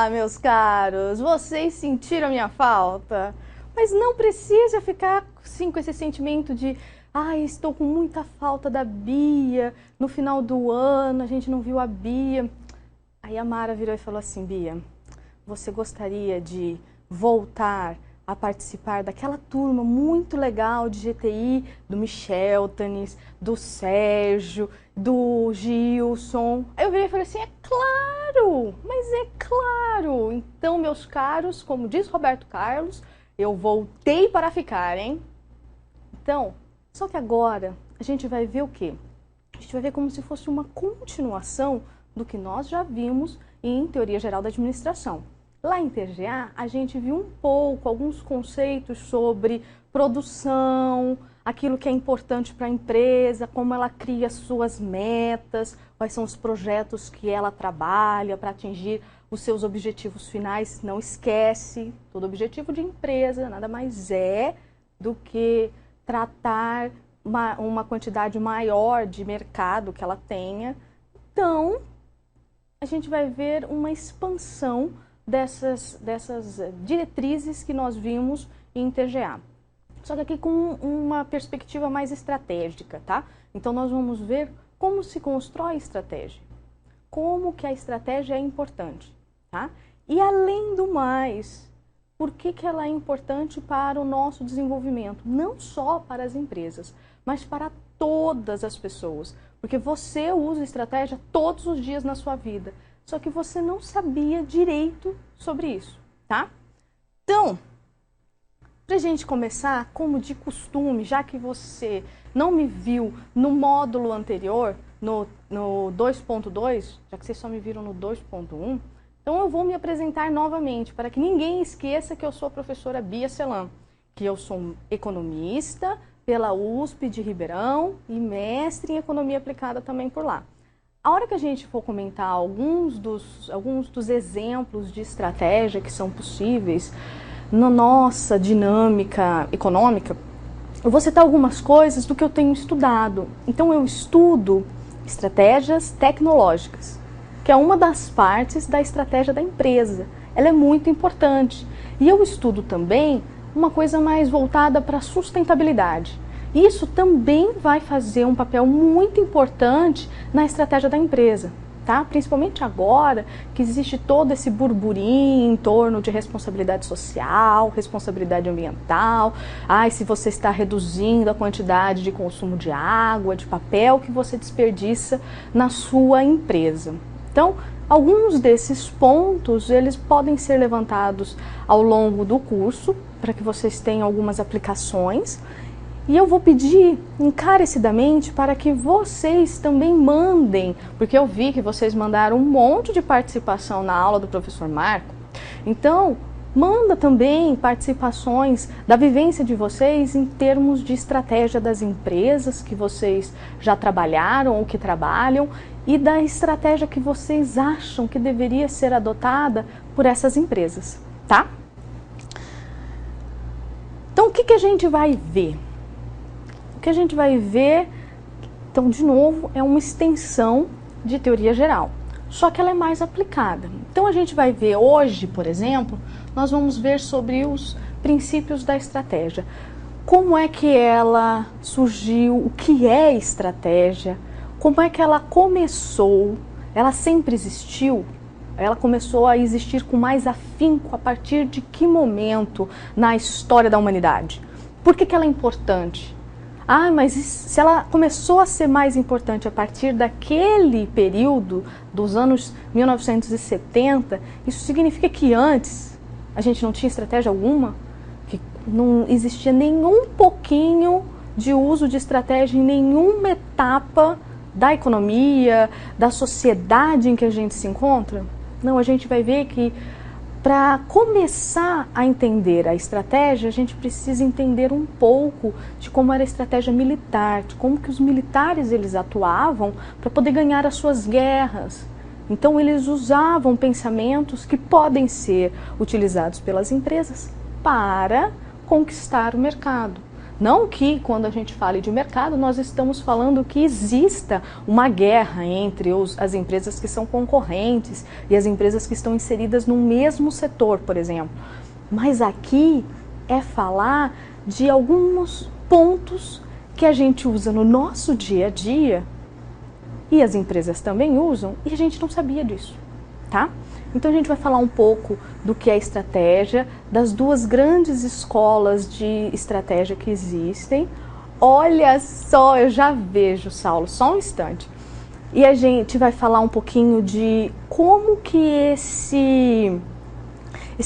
meus caros, vocês sentiram a minha falta? Mas não precisa ficar assim, com esse sentimento de estou com muita falta da Bia, no final do ano a gente não viu a Bia. Aí a Mara virou e falou assim: Bia, você gostaria de voltar a participar daquela turma muito legal de GTI, do Micheltanes, do Sérgio, do Gilson? Aí eu virei e falei assim: é claro, mas é claro. Então, meus caros, como diz Roberto Carlos, eu voltei para ficar, hein? Então, só que agora a gente vai ver o quê? A gente vai ver como se fosse uma continuação do que nós já vimos em Teoria Geral da Administração. Lá em TGA, a gente viu um pouco, alguns conceitos sobre produção, aquilo que é importante para a empresa, como ela cria suas metas, quais são os projetos que ela trabalha para atingir os seus objetivos finais. Não esquece, todo objetivo de empresa nada mais é do que tratar uma quantidade maior de mercado que ela tenha. Então, a gente vai ver uma expansão dessas diretrizes que nós vimos em TGA. Só que aqui com uma perspectiva mais estratégica, tá? Então nós vamos ver como se constrói a estratégia, como que a estratégia é importante, tá? E além do mais, por que ela é importante para o nosso desenvolvimento? Não só para as empresas, mas para todas as pessoas. Porque você usa estratégia todos os dias na sua vida. Só que você não sabia direito sobre isso, tá? Então, pra gente começar, como de costume, já que você não me viu no módulo anterior, no 2.2, já que vocês só me viram no 2.1, então eu vou me apresentar novamente, para que ninguém esqueça que eu sou a professora Bia Selam, que eu sou economista pela USP de Ribeirão e mestre em economia aplicada também por lá. A hora que a gente for comentar alguns dos exemplos de estratégia que são possíveis na nossa dinâmica econômica, eu vou citar algumas coisas do que eu tenho estudado. Então eu estudo estratégias tecnológicas, que é uma das partes da estratégia da empresa. Ela é muito importante. E eu estudo também uma coisa mais voltada para a sustentabilidade. Isso também vai fazer um papel muito importante na estratégia da empresa, tá? Principalmente agora que existe todo esse burburinho em torno de responsabilidade social, responsabilidade ambiental. Se você está reduzindo a quantidade de consumo de água, de papel que você desperdiça na sua empresa. Então, alguns desses pontos, eles podem ser levantados ao longo do curso, para que vocês tenham algumas aplicações. E eu vou pedir encarecidamente para que vocês também mandem, porque eu vi que vocês mandaram um monte de participação na aula do professor Marco. Então, manda também participações da vivência de vocês em termos de estratégia das empresas que vocês já trabalharam ou que trabalham e da estratégia que vocês acham que deveria ser adotada por essas empresas, tá? Então, o que a gente vai ver? O que a gente vai ver, então, de novo, é uma extensão de teoria geral, só que ela é mais aplicada. Então, a gente vai ver hoje, por exemplo, nós vamos ver sobre os princípios da estratégia. Como é que ela surgiu, o que é estratégia, como é que ela começou, ela sempre existiu, ela começou a existir com mais afinco a partir de que momento na história da humanidade? Por que ela é importante? Mas se ela começou a ser mais importante a partir daquele período, dos anos 1970, isso significa que antes a gente não tinha estratégia alguma? Que não existia nenhum pouquinho de uso de estratégia em nenhuma etapa da economia, da sociedade em que a gente se encontra? Não, a gente vai ver que para começar a entender a estratégia, a gente precisa entender um pouco de como era a estratégia militar, de como que os militares eles atuavam para poder ganhar as suas guerras. Então eles usavam pensamentos que podem ser utilizados pelas empresas para conquistar o mercado. Não que, quando a gente fale de mercado, nós estamos falando que exista uma guerra entre as empresas que são concorrentes e as empresas que estão inseridas no mesmo setor, por exemplo. Mas aqui é falar de alguns pontos que a gente usa no nosso dia a dia e as empresas também usam e a gente não sabia disso, tá? Então a gente vai falar um pouco do que é estratégia, das duas grandes escolas de estratégia que existem. Olha só, eu já vejo, Saulo, só um instante. E a gente vai falar um pouquinho de como que esse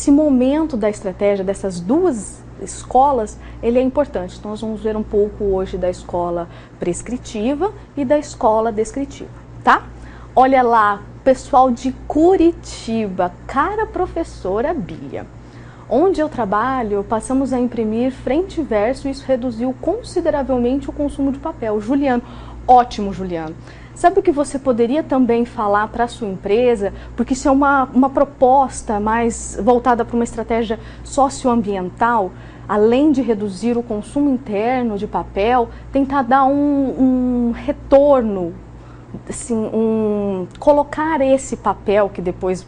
momento da estratégia dessas duas escolas, ele é importante. Então nós vamos ver um pouco hoje da escola prescritiva e da escola descritiva, tá? Olha lá, pessoal de Curitiba, cara professora Bia. Onde eu trabalho, passamos a imprimir frente e verso e isso reduziu consideravelmente o consumo de papel. Juliano, ótimo, Juliano. Sabe o que você poderia também falar para a sua empresa? Porque isso é uma proposta mais voltada para uma estratégia socioambiental, além de reduzir o consumo interno de papel, tentar dar um retorno, assim, colocar esse papel que depois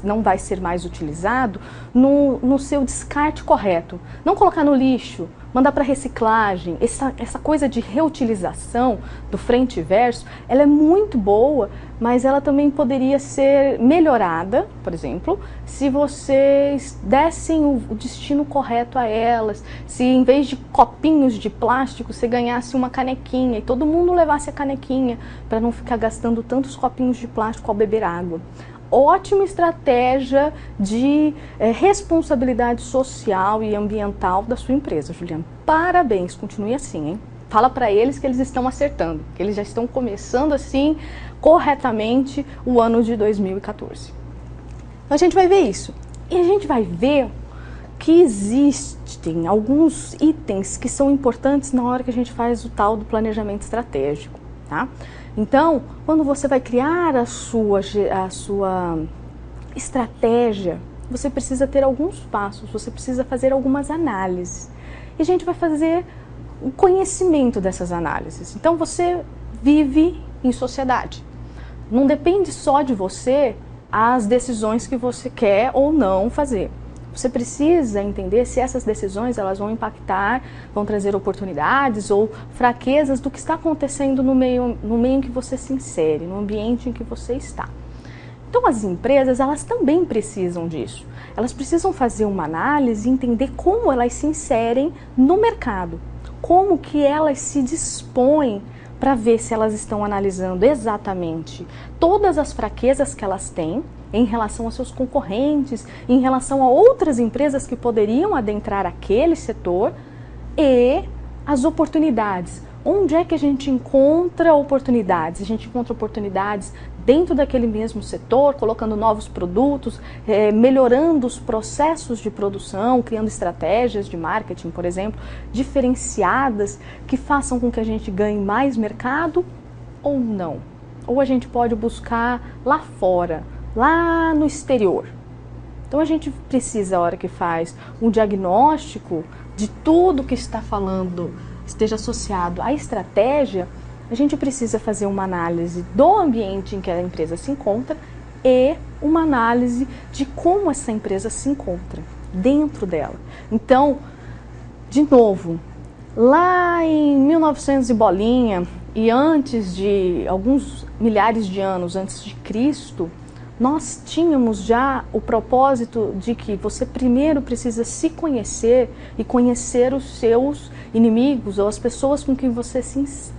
não vai ser mais utilizado no seu descarte correto. Não colocar no lixo, mandar para reciclagem. Essa coisa de reutilização do frente e verso, ela é muito boa, mas ela também poderia ser melhorada, por exemplo, se vocês dessem o destino correto a elas, se em vez de copinhos de plástico, você ganhasse uma canequinha e todo mundo levasse a canequinha para não ficar gastando tantos copinhos de plástico ao beber água. Ótima estratégia de responsabilidade social e ambiental da sua empresa, Juliana. Parabéns, continue assim, hein? Fala para eles que eles estão acertando, que eles já estão começando assim corretamente o ano de 2014. Então a gente vai ver isso. E a gente vai ver que existem alguns itens que são importantes na hora que a gente faz o tal do planejamento estratégico, tá? Então, quando você vai criar a sua estratégia, você precisa ter alguns passos, você precisa fazer algumas análises. E a gente vai fazer o conhecimento dessas análises. Então, você vive em sociedade. Não depende só de você as decisões que você quer ou não fazer. Você precisa entender se essas decisões elas vão impactar, vão trazer oportunidades ou fraquezas do que está acontecendo no meio em que você se insere, no ambiente em que você está. Então as empresas elas também precisam disso. Elas precisam fazer uma análise e entender como elas se inserem no mercado, como que elas se dispõem para ver se elas estão analisando exatamente todas as fraquezas que elas têm em relação aos seus concorrentes, em relação a outras empresas que poderiam adentrar aquele setor e as oportunidades. Onde é que a gente encontra oportunidades? A gente encontra oportunidades dentro daquele mesmo setor, colocando novos produtos, melhorando os processos de produção, criando estratégias de marketing, por exemplo, diferenciadas que façam com que a gente ganhe mais mercado ou não. Ou a gente pode buscar lá fora, lá no exterior. Então a gente precisa, a hora que faz um diagnóstico de tudo que está falando, esteja associado à estratégia, a gente precisa fazer uma análise do ambiente em que a empresa se encontra e uma análise de como essa empresa se encontra dentro dela. Então, de novo, lá em 1900 e bolinha e antes de alguns milhares de anos antes de Cristo, nós tínhamos já o propósito de que você primeiro precisa se conhecer e conhecer os seus inimigos ou as pessoas com quem você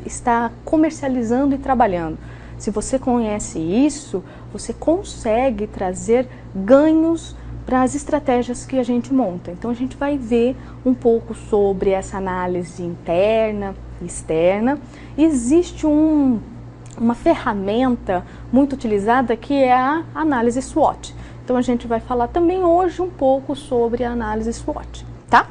está comercializando e trabalhando. Se você conhece isso, você consegue trazer ganhos para as estratégias que a gente monta. Então a gente vai ver um pouco sobre essa análise interna e externa. Existe uma ferramenta muito utilizada que é a análise SWOT. Então a gente vai falar também hoje um pouco sobre a análise SWOT, tá?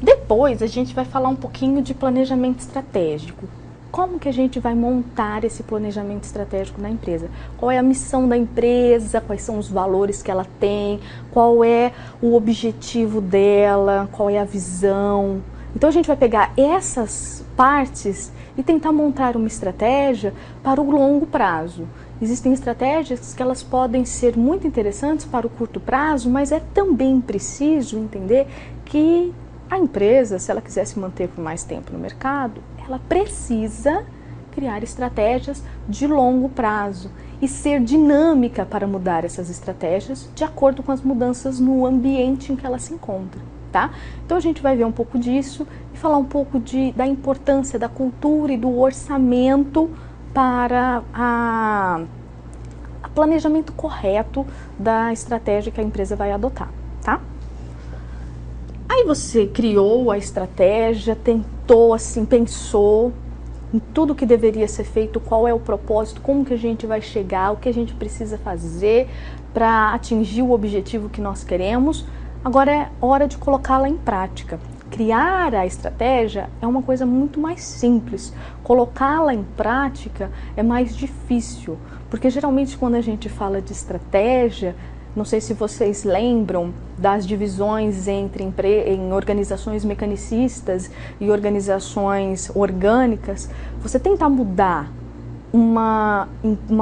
Depois a gente vai falar um pouquinho de planejamento estratégico. Como que a gente vai montar esse planejamento estratégico na empresa? Qual é a missão da empresa? Quais são os valores que ela tem? Qual é o objetivo dela? Qual é a visão? Então a gente vai pegar essas partes e tentar montar uma estratégia para o longo prazo. Existem estratégias que elas podem ser muito interessantes para o curto prazo, mas é também preciso entender que a empresa, se ela quiser se manter por mais tempo no mercado, ela precisa criar estratégias de longo prazo e ser dinâmica para mudar essas estratégias de acordo com as mudanças no ambiente em que ela se encontra, tá? Então a gente vai ver um pouco disso e falar um pouco da importância da cultura e do orçamento para o planejamento correto da estratégia que a empresa vai adotar, tá? Aí você criou a estratégia, tentou, assim, pensou em tudo que deveria ser feito, qual é o propósito, como que a gente vai chegar, o que a gente precisa fazer para atingir o objetivo que nós queremos. Agora é hora de colocá-la em prática. Criar a estratégia é uma coisa muito mais simples. Colocá-la em prática é mais difícil, porque geralmente quando a gente fala de estratégia, não sei se vocês lembram das divisões em organizações mecanicistas e organizações orgânicas. Você tentar mudar uma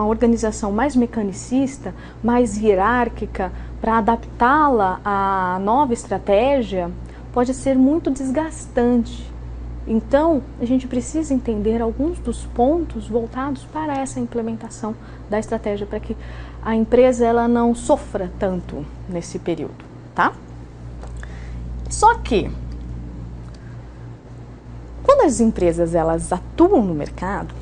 organização mais mecanicista, mais hierárquica, para adaptá-la à nova estratégia, pode ser muito desgastante. Então, a gente precisa entender alguns dos pontos voltados para essa implementação da estratégia, para que a empresa ela não sofra tanto nesse período, tá? Só que, quando as empresas elas atuam no mercado,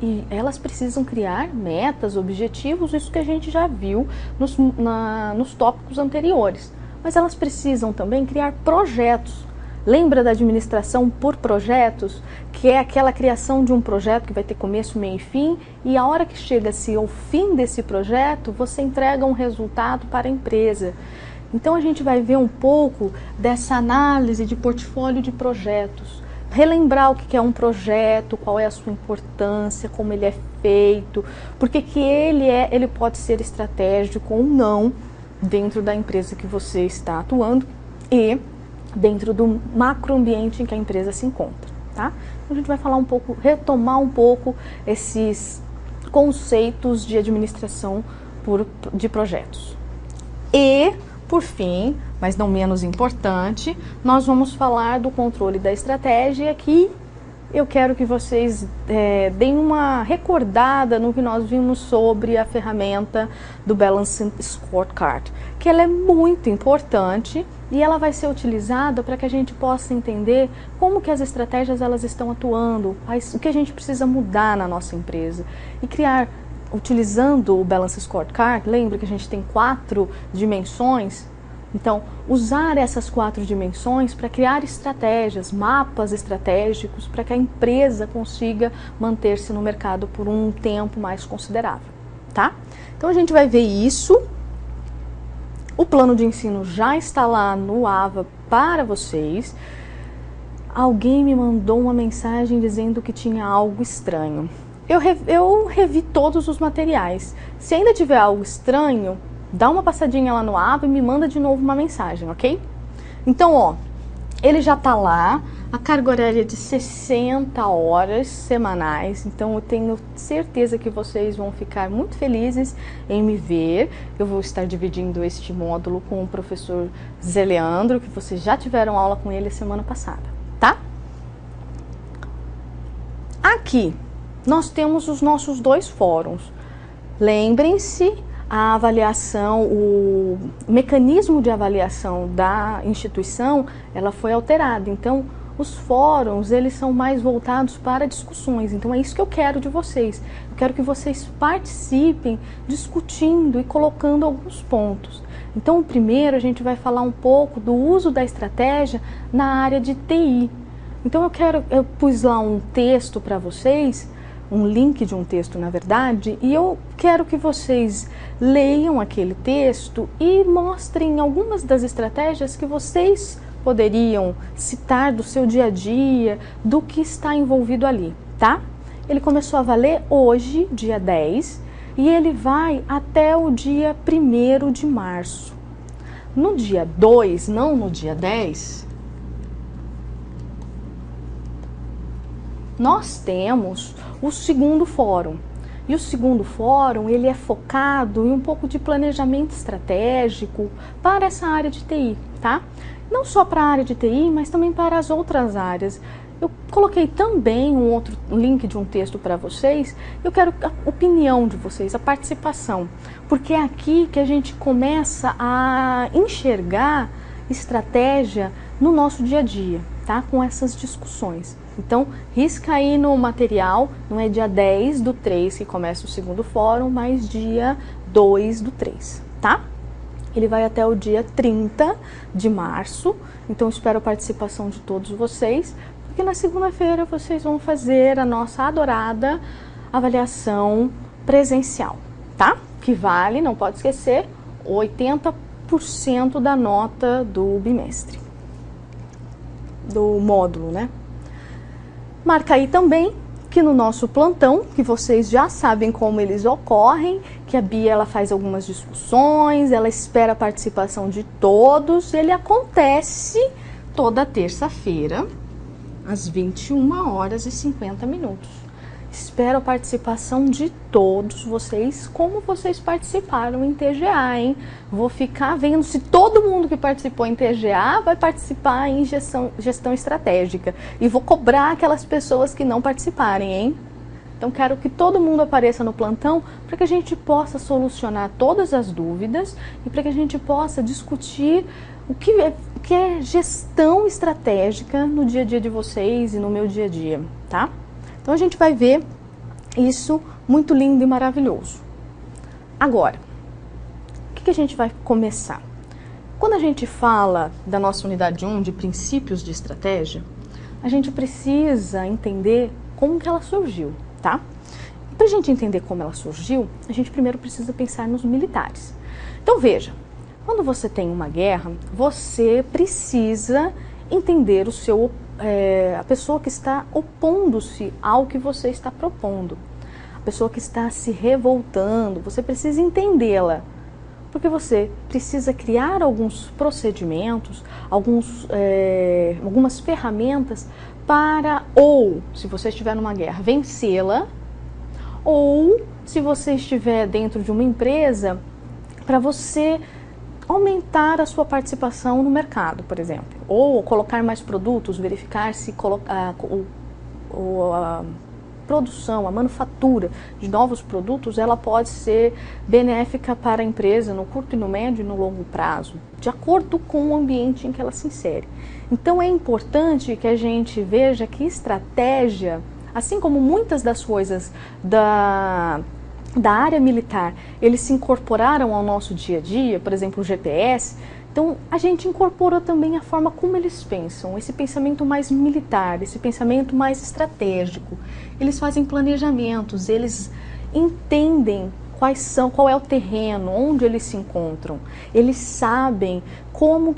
e elas precisam criar metas, objetivos, isso que a gente já viu nos tópicos anteriores. Mas elas precisam também criar projetos. Lembra da administração por projetos, que é aquela criação de um projeto que vai ter começo, meio e fim, e a hora que chega-se ao fim desse projeto, você entrega um resultado para a empresa. Então a gente vai ver um pouco dessa análise de portfólio de projetos, relembrar o que é um projeto, qual é a sua importância, como ele é feito, porque que ele pode ser estratégico ou não dentro da empresa que você está atuando e dentro do macroambiente em que a empresa se encontra, tá? Então a gente vai falar um pouco, retomar um pouco esses conceitos de administração de projetos. E, por fim, mas não menos importante, nós vamos falar do controle da estratégia, que eu quero que vocês deem uma recordada no que nós vimos sobre a ferramenta do Balanced Scorecard, que ela é muito importante e ela vai ser utilizada para que a gente possa entender como que as estratégias elas estão atuando, o que a gente precisa mudar na nossa empresa e criar, utilizando o Balanced Scorecard. Lembra que a gente tem 4 dimensões? Então, usar essas 4 dimensões para criar estratégias, mapas estratégicos, para que a empresa consiga manter-se no mercado por um tempo mais considerável, tá? Então, a gente vai ver isso. O plano de ensino já está lá no AVA para vocês. Alguém me mandou uma mensagem dizendo que tinha algo estranho. Eu revi todos os materiais. Se ainda tiver algo estranho, dá uma passadinha lá no AVA e me manda de novo uma mensagem, ok? Então, ó, ele já tá lá, a carga horária é de 60 horas semanais, então eu tenho certeza que vocês vão ficar muito felizes em me ver. Eu vou estar dividindo este módulo com o professor Zé Leandro, que vocês já tiveram aula com ele semana passada, tá? Aqui, nós temos os nossos 2 fóruns. Lembrem-se, a avaliação, o mecanismo de avaliação da instituição, ela foi alterada. Então, os fóruns, eles são mais voltados para discussões. Então, é isso que eu quero de vocês. Eu quero que vocês participem discutindo e colocando alguns pontos. Então, primeiro, a gente vai falar um pouco do uso da estratégia na área de TI. Então, eu pus lá um texto para vocês, um link de um texto, na verdade, e eu quero que vocês leiam aquele texto e mostrem algumas das estratégias que vocês poderiam citar do seu dia a dia, do que está envolvido ali, tá? Ele começou a valer hoje, dia 10, e ele vai até o dia 1º de março. No dia 2, não no dia 10, nós temos o segundo fórum. E o segundo fórum, ele é focado em um pouco de planejamento estratégico para essa área de TI, tá? Não só para a área de TI, mas também para as outras áreas. Eu coloquei também um outro link de um texto para vocês. Eu quero a opinião de vocês, a participação, porque é aqui que a gente começa a enxergar estratégia no nosso dia a dia, tá? Com essas discussões. Então, risca aí no material, não é dia 10/3 que começa o segundo fórum, mas dia 2/3, tá? Ele vai até o dia 30 de março, então espero a participação de todos vocês, porque na segunda-feira vocês vão fazer a nossa adorada avaliação presencial, tá? Que vale, não pode esquecer, 80% da nota do bimestre, do módulo, né? Marca aí também que no nosso plantão, que vocês já sabem como eles ocorrem, que a Bia ela faz algumas discussões, ela espera a participação de todos, ele acontece toda terça-feira, às 21h50. Espero a participação de todos vocês, como vocês participaram em TGA, hein? Vou ficar vendo se todo mundo que participou em TGA vai participar em gestão estratégica. E vou cobrar aquelas pessoas que não participarem, hein? Então, quero que todo mundo apareça no plantão para que a gente possa solucionar todas as dúvidas e para que a gente possa discutir o que é gestão estratégica no dia a dia de vocês e no meu dia a dia, tá? Então, a gente vai ver isso muito lindo e maravilhoso. Agora, o que a gente vai começar? Quando a gente fala da nossa unidade 1, de princípios de estratégia, a gente precisa entender como que ela surgiu, tá? Para a gente entender como ela surgiu, a gente primeiro precisa pensar nos militares. Então, veja, quando você tem uma guerra, você precisa entender a pessoa que está opondo-se ao que você está propondo, a pessoa que está se revoltando, você precisa entendê-la, porque você precisa criar alguns procedimentos, algumas ferramentas para, ou se você estiver numa guerra, vencê-la, ou se você estiver dentro de uma empresa, para você aumentar a sua participação no mercado, por exemplo, ou colocar mais produtos, verificar se a produção, a manufatura de novos produtos, ela pode ser benéfica para a empresa no curto e no médio e no longo prazo, de acordo com o ambiente em que ela se insere. Então é importante que a gente veja que estratégia, assim como muitas das coisas da área militar, eles se incorporaram ao nosso dia a dia, por exemplo, o GPS, então a gente incorporou também a forma como eles pensam, esse pensamento mais militar, esse pensamento mais estratégico. Eles fazem planejamentos, eles entendem qual é o terreno, onde eles se encontram, eles sabem como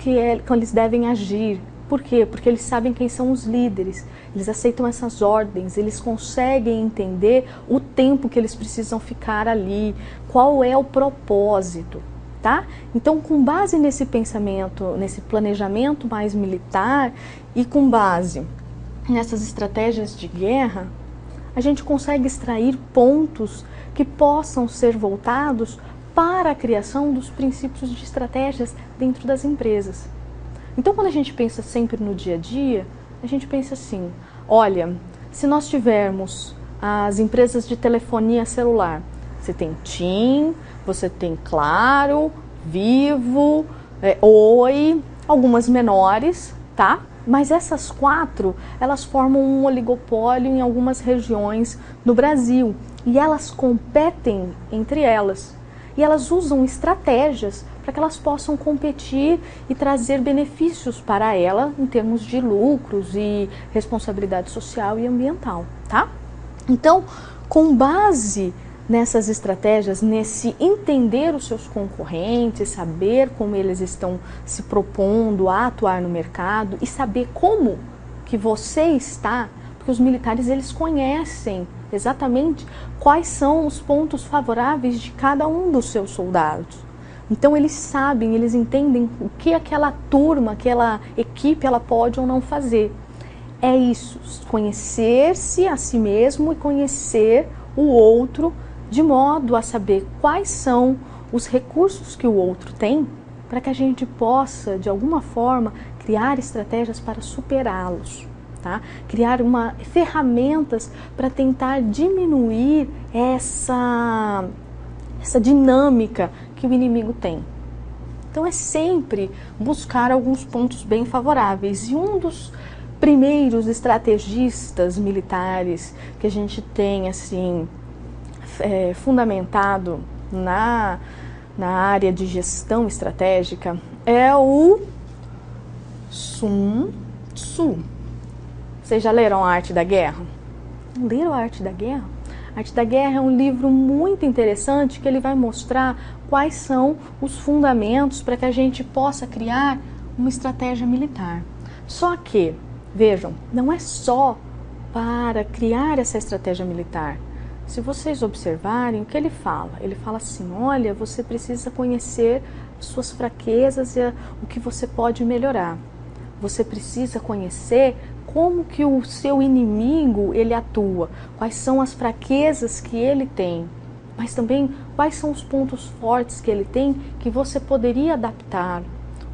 eles devem agir. Por quê? Porque eles sabem quem são os líderes, eles aceitam essas ordens, eles conseguem entender o tempo que eles precisam ficar ali, qual é o propósito, tá? Então, com base nesse pensamento, nesse planejamento mais militar e com base nessas estratégias de guerra, a gente consegue extrair pontos que possam ser voltados para a criação dos princípios de estratégias dentro das empresas. Então, quando a gente pensa sempre no dia a dia, a gente pensa assim, olha, se nós tivermos as empresas de telefonia celular, você tem TIM, você tem Claro, Vivo, Oi, algumas menores, tá? Mas essas 4, elas formam um oligopólio em algumas regiões no Brasil e elas competem entre elas. E elas usam estratégias para que elas possam competir e trazer benefícios para ela em termos de lucros e responsabilidade social e ambiental, tá? Então, com base nessas estratégias, nesse entender os seus concorrentes, saber como eles estão se propondo a atuar no mercado e saber como que você está, porque os militares eles conhecem exatamente quais são os pontos favoráveis de cada um dos seus soldados. Então eles sabem, eles entendem o que aquela turma, aquela equipe ela pode ou não fazer. é isso, conhecer-se a si mesmo e conhecer o outro, de modo a saber quais são os recursos que o outro tem, para que a gente possa, de alguma forma, criar estratégias para superá-los, tá? Criar ferramentas para tentar diminuir essa dinâmica que o inimigo tem. Então é sempre buscar alguns pontos bem favoráveis. E um dos primeiros estrategistas militares que a gente tem assim fundamentado na área de gestão estratégica é o Sun Tzu. Vocês já leram A Arte da Guerra? Não leram A Arte da Guerra? A Arte da Guerra é um livro muito interessante que ele vai mostrar quais são os fundamentos para que a gente possa criar uma estratégia militar. Só que, vejam, não é só para criar essa estratégia militar. Se vocês observarem o que ele fala assim, olha, você precisa conhecer suas fraquezas e o que você pode melhorar. Você precisa conhecer como que o seu inimigo ele atua, quais são as fraquezas que ele tem, mas também quais são os pontos fortes que ele tem que você poderia adaptar.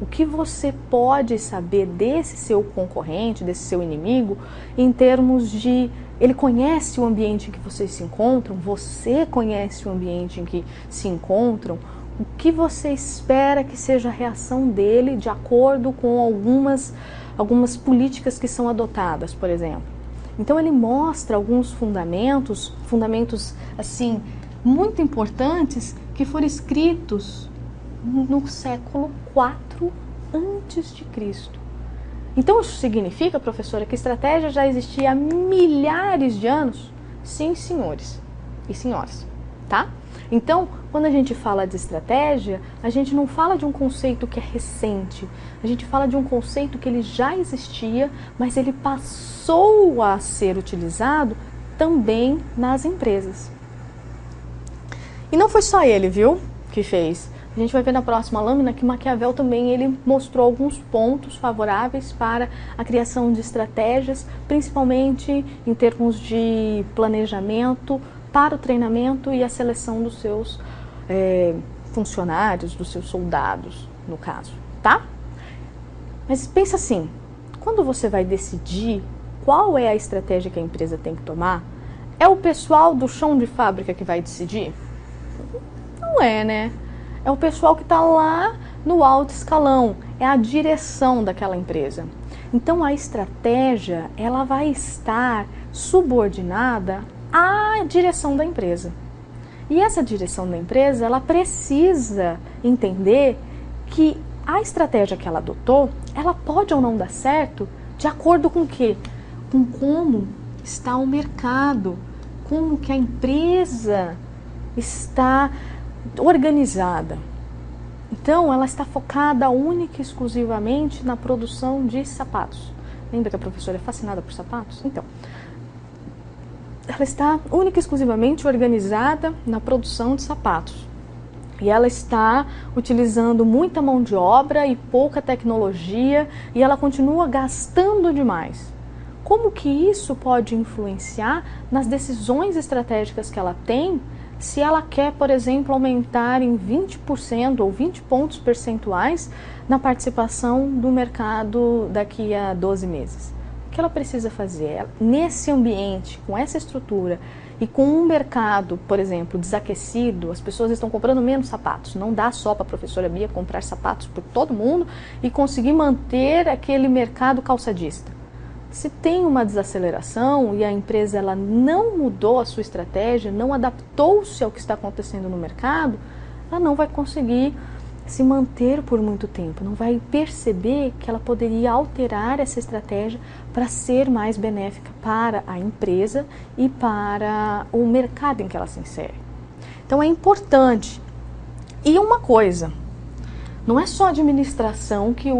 O que você pode saber desse seu concorrente, desse seu inimigo, em termos de ele conhece o ambiente em que vocês se encontram, você conhece o ambiente em que se encontram, o que você espera que seja a reação dele de acordo com algumas políticas que são adotadas, por exemplo. Então ele mostra alguns fundamentos assim muito importantes que foram escritos no século IV a.C. Então isso significa, professora, que a estratégia já existia há milhares de anos? Sim, senhores e senhoras, tá? Então, quando a gente fala de estratégia, a gente não fala de um conceito que é recente, a gente fala de um conceito que ele já existia, mas ele passou a ser utilizado também nas empresas. E não foi só ele, viu, que fez. A gente vai ver na próxima lâmina que Maquiavel também ele mostrou alguns pontos favoráveis para a criação de estratégias, principalmente em termos de planejamento, para o treinamento e a seleção dos seus funcionários, dos seus soldados, no caso, tá? Mas pensa assim, quando você vai decidir qual é a estratégia que a empresa tem que tomar, é o pessoal do chão de fábrica que vai decidir? Não é, né? É o pessoal que está lá no alto escalão, é a direção daquela empresa. Então a estratégia, ela vai estar subordinada à direção da empresa. E essa direção da empresa, ela precisa entender que a estratégia que ela adotou, ela pode ou não dar certo de acordo com o quê? Com como está o mercado, como que a empresa está organizada. Então, ela está focada única e exclusivamente na produção de sapatos. Lembra que a professora é fascinada por sapatos? Então, ela está única e exclusivamente organizada na produção de sapatos. E ela está utilizando muita mão de obra e pouca tecnologia, e ela continua gastando demais. Como que isso pode influenciar nas decisões estratégicas que ela tem, se ela quer, por exemplo, aumentar em 20% ou 20 pontos percentuais na participação do mercado daqui a 12 meses? O que ela precisa fazer? Nesse ambiente, com essa estrutura e com um mercado, por exemplo, desaquecido, as pessoas estão comprando menos sapatos. Não dá só para a professora Bia comprar sapatos por todo mundo e conseguir manter aquele mercado calçadista. Se tem uma desaceleração e a empresa ela não mudou a sua estratégia, não adaptou-se ao que está acontecendo no mercado, ela não vai conseguir se manter por muito tempo, não vai perceber que ela poderia alterar essa estratégia para ser mais benéfica para a empresa e para o mercado em que ela se insere. Então é importante. E uma coisa, não é só a administração que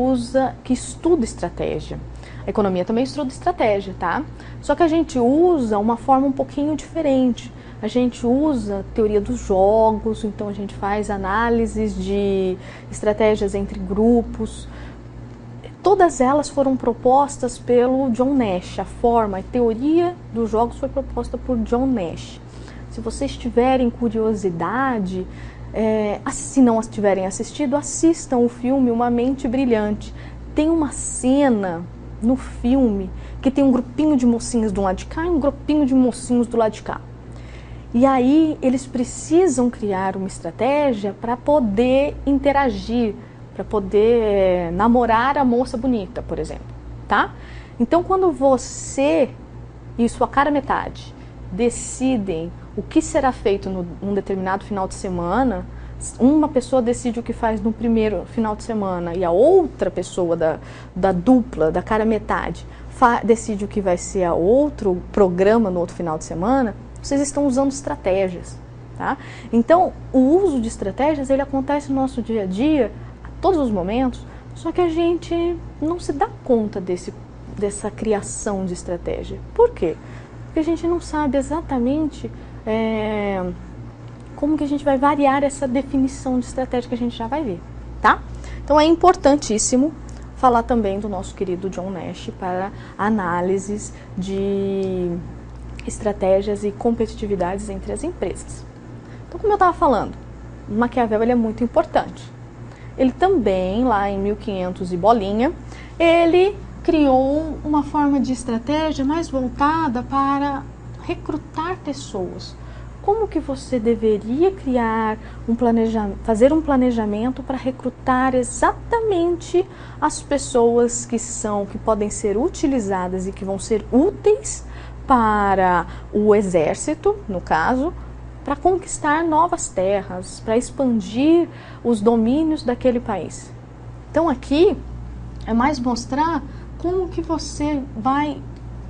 estuda estratégia. A economia também estuda estratégia, tá? Só que a gente usa uma forma um pouquinho diferente. A gente usa teoria dos jogos, então a gente faz análises de estratégias entre grupos. Todas elas foram propostas pelo John Nash. A forma, a teoria dos jogos foi proposta por John Nash. Se vocês tiverem curiosidade, se não tiverem assistido, assistam o filme Uma Mente Brilhante. Tem uma cena no filme que tem um grupinho de mocinhos do lado de cá e um grupinho de mocinhos do lado de cá. E aí eles precisam criar uma estratégia para poder interagir, para poder namorar a moça bonita, por exemplo, tá? Então, quando você e sua cara metade decidem o que será feito num determinado final de semana, uma pessoa decide o que faz no primeiro final de semana e a outra pessoa da dupla, da cara metade, decide o que vai ser a outro programa no outro final de semana, vocês estão usando estratégias, tá? Então, o uso de estratégias, ele acontece no nosso dia a dia, a todos os momentos, só que a gente não se dá conta dessa criação de estratégia. Por quê? Porque a gente não sabe exatamente como que a gente vai variar essa definição de estratégia que a gente já vai ver, tá? Então, é importantíssimo falar também do nosso querido John Nash para análises de estratégias e competitividades entre as empresas. Então, como eu estava falando, Maquiavel ele é muito importante. Ele também, lá em 1500 e bolinha, ele criou uma forma de estratégia mais voltada para recrutar pessoas. Como que você deveria criar fazer um planejamento para recrutar exatamente as pessoas que podem ser utilizadas e que vão ser úteis para o exército, no caso, para conquistar novas terras, para expandir os domínios daquele país. Então aqui é mais mostrar como que você vai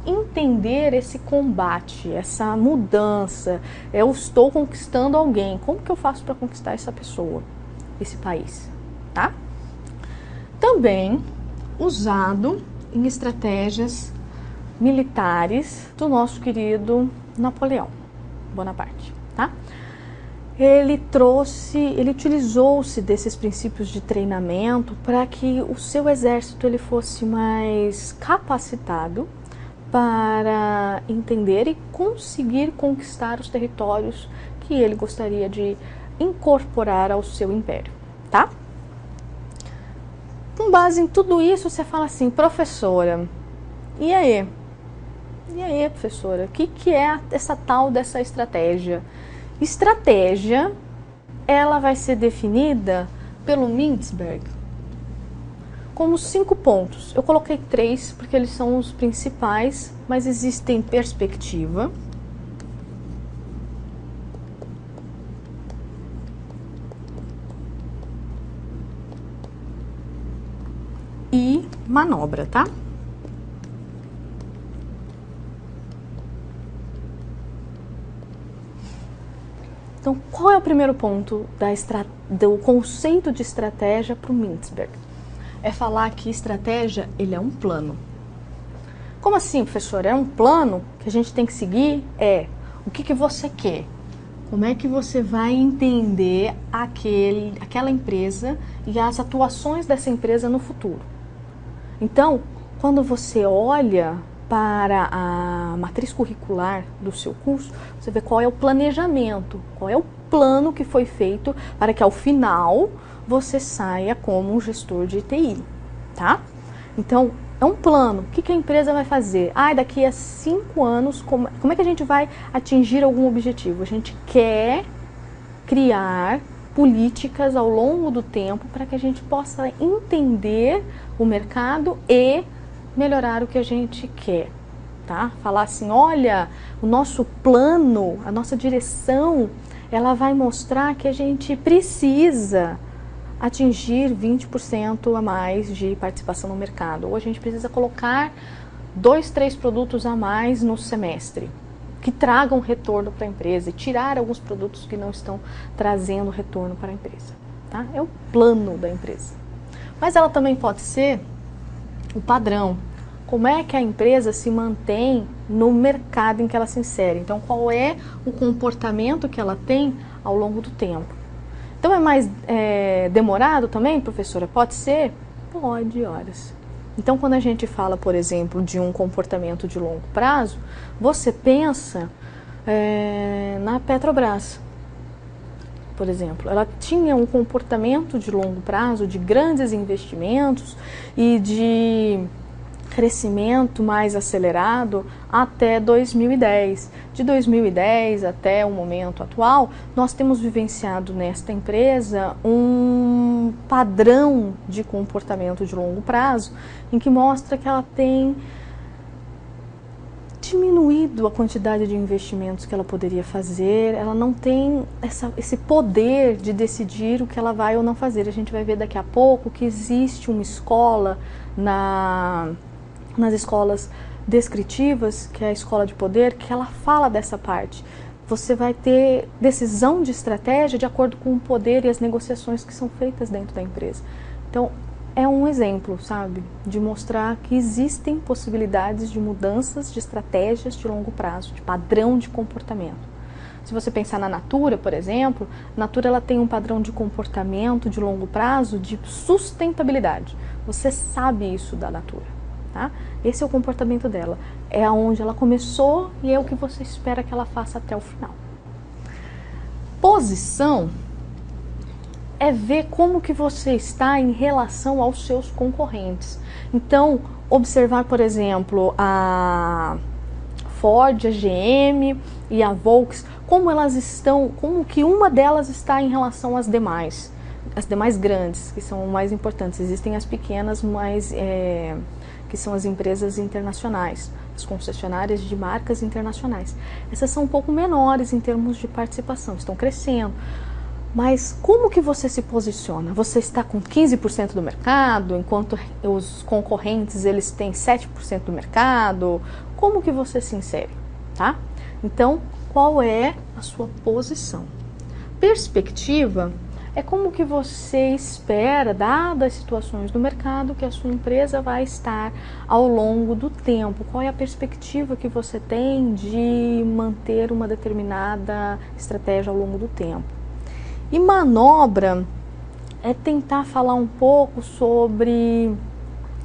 entender esse combate, essa mudança. Eu estou conquistando alguém, como que eu faço para conquistar essa pessoa, esse país, tá? Também usado em estratégias militares do nosso querido Napoleão Bonaparte, tá? Ele utilizou-se desses princípios de treinamento para que o seu exército ele fosse mais capacitado para entender e conseguir conquistar os territórios que ele gostaria de incorporar ao seu império, tá? Com base em tudo isso, você fala assim, professora, e aí? E aí, professora, o que é essa tal dessa estratégia? Estratégia, ela vai ser definida pelo Mintzberg como 5 pontos. Eu coloquei 3 porque eles são os principais, mas existem perspectiva, e manobra, tá? Então, qual é o primeiro ponto do conceito de estratégia para o Mintzberg? É falar que estratégia, ele é um plano. Como assim, professor? É um plano que a gente tem que seguir? O que você quer? Como é que você vai entender aquela empresa e as atuações dessa empresa no futuro? Então, quando você olha para a matriz curricular do seu curso, você vê qual é o planejamento, qual é o plano que foi feito para que ao final você saia como um gestor de TI, tá? Então, é um plano. O que a empresa vai fazer? Daqui a 5 anos, como é que a gente vai atingir algum objetivo? A gente quer criar políticas ao longo do tempo para que a gente possa entender o mercado e melhorar o que a gente quer, tá? Falar assim, olha, o nosso plano, a nossa direção, ela vai mostrar que a gente precisa atingir 20% a mais de participação no mercado, ou a gente precisa colocar 2, 3 produtos a mais no semestre, que tragam retorno para a empresa, e tirar alguns produtos que não estão trazendo retorno para a empresa, tá? É o plano da empresa. Mas ela também pode ser o padrão. Como é que a empresa se mantém no mercado em que ela se insere? Então, qual é o comportamento que ela tem ao longo do tempo? Então, é mais demorado também, professora? Pode ser? Pode, horas. Então, quando a gente fala, por exemplo, de um comportamento de longo prazo, você pensa na Petrobras, por exemplo. Ela tinha um comportamento de longo prazo, de grandes investimentos e de crescimento mais acelerado até 2010. De 2010 até o momento atual, nós temos vivenciado nesta empresa um padrão de comportamento de longo prazo, em que mostra que ela tem diminuído a quantidade de investimentos que ela poderia fazer, ela não tem esse poder de decidir o que ela vai ou não fazer. A gente vai ver daqui a pouco que existe uma escola nas escolas descritivas, que é a escola de poder, que ela fala dessa parte. Você vai ter decisão de estratégia de acordo com o poder e as negociações que são feitas dentro da empresa. Então, é um exemplo, sabe, de mostrar que existem possibilidades de mudanças de estratégias de longo prazo, de padrão de comportamento. Se você pensar na Natura, por exemplo, a Natura ela tem um padrão de comportamento de longo prazo de sustentabilidade. Você sabe isso da Natura, tá? Esse é o comportamento dela. É aonde ela começou e é o que você espera que ela faça até o final. Posição é ver como que você está em relação aos seus concorrentes. Então, observar, por exemplo, a Ford, a GM e a Volkswagen, como elas estão, como que uma delas está em relação às demais grandes, que são mais importantes. Existem as pequenas, que são as empresas internacionais, as concessionárias de marcas internacionais. Essas são um pouco menores em termos de participação, estão crescendo. Mas como que você se posiciona? Você está com 15% do mercado, enquanto os concorrentes eles têm 7% do mercado? Como que você se insere, tá? Então, qual é a sua posição? Perspectiva é como que você espera, dadas as situações do mercado, que a sua empresa vai estar ao longo do tempo. Qual é a perspectiva que você tem de manter uma determinada estratégia ao longo do tempo? E manobra é tentar falar um pouco sobre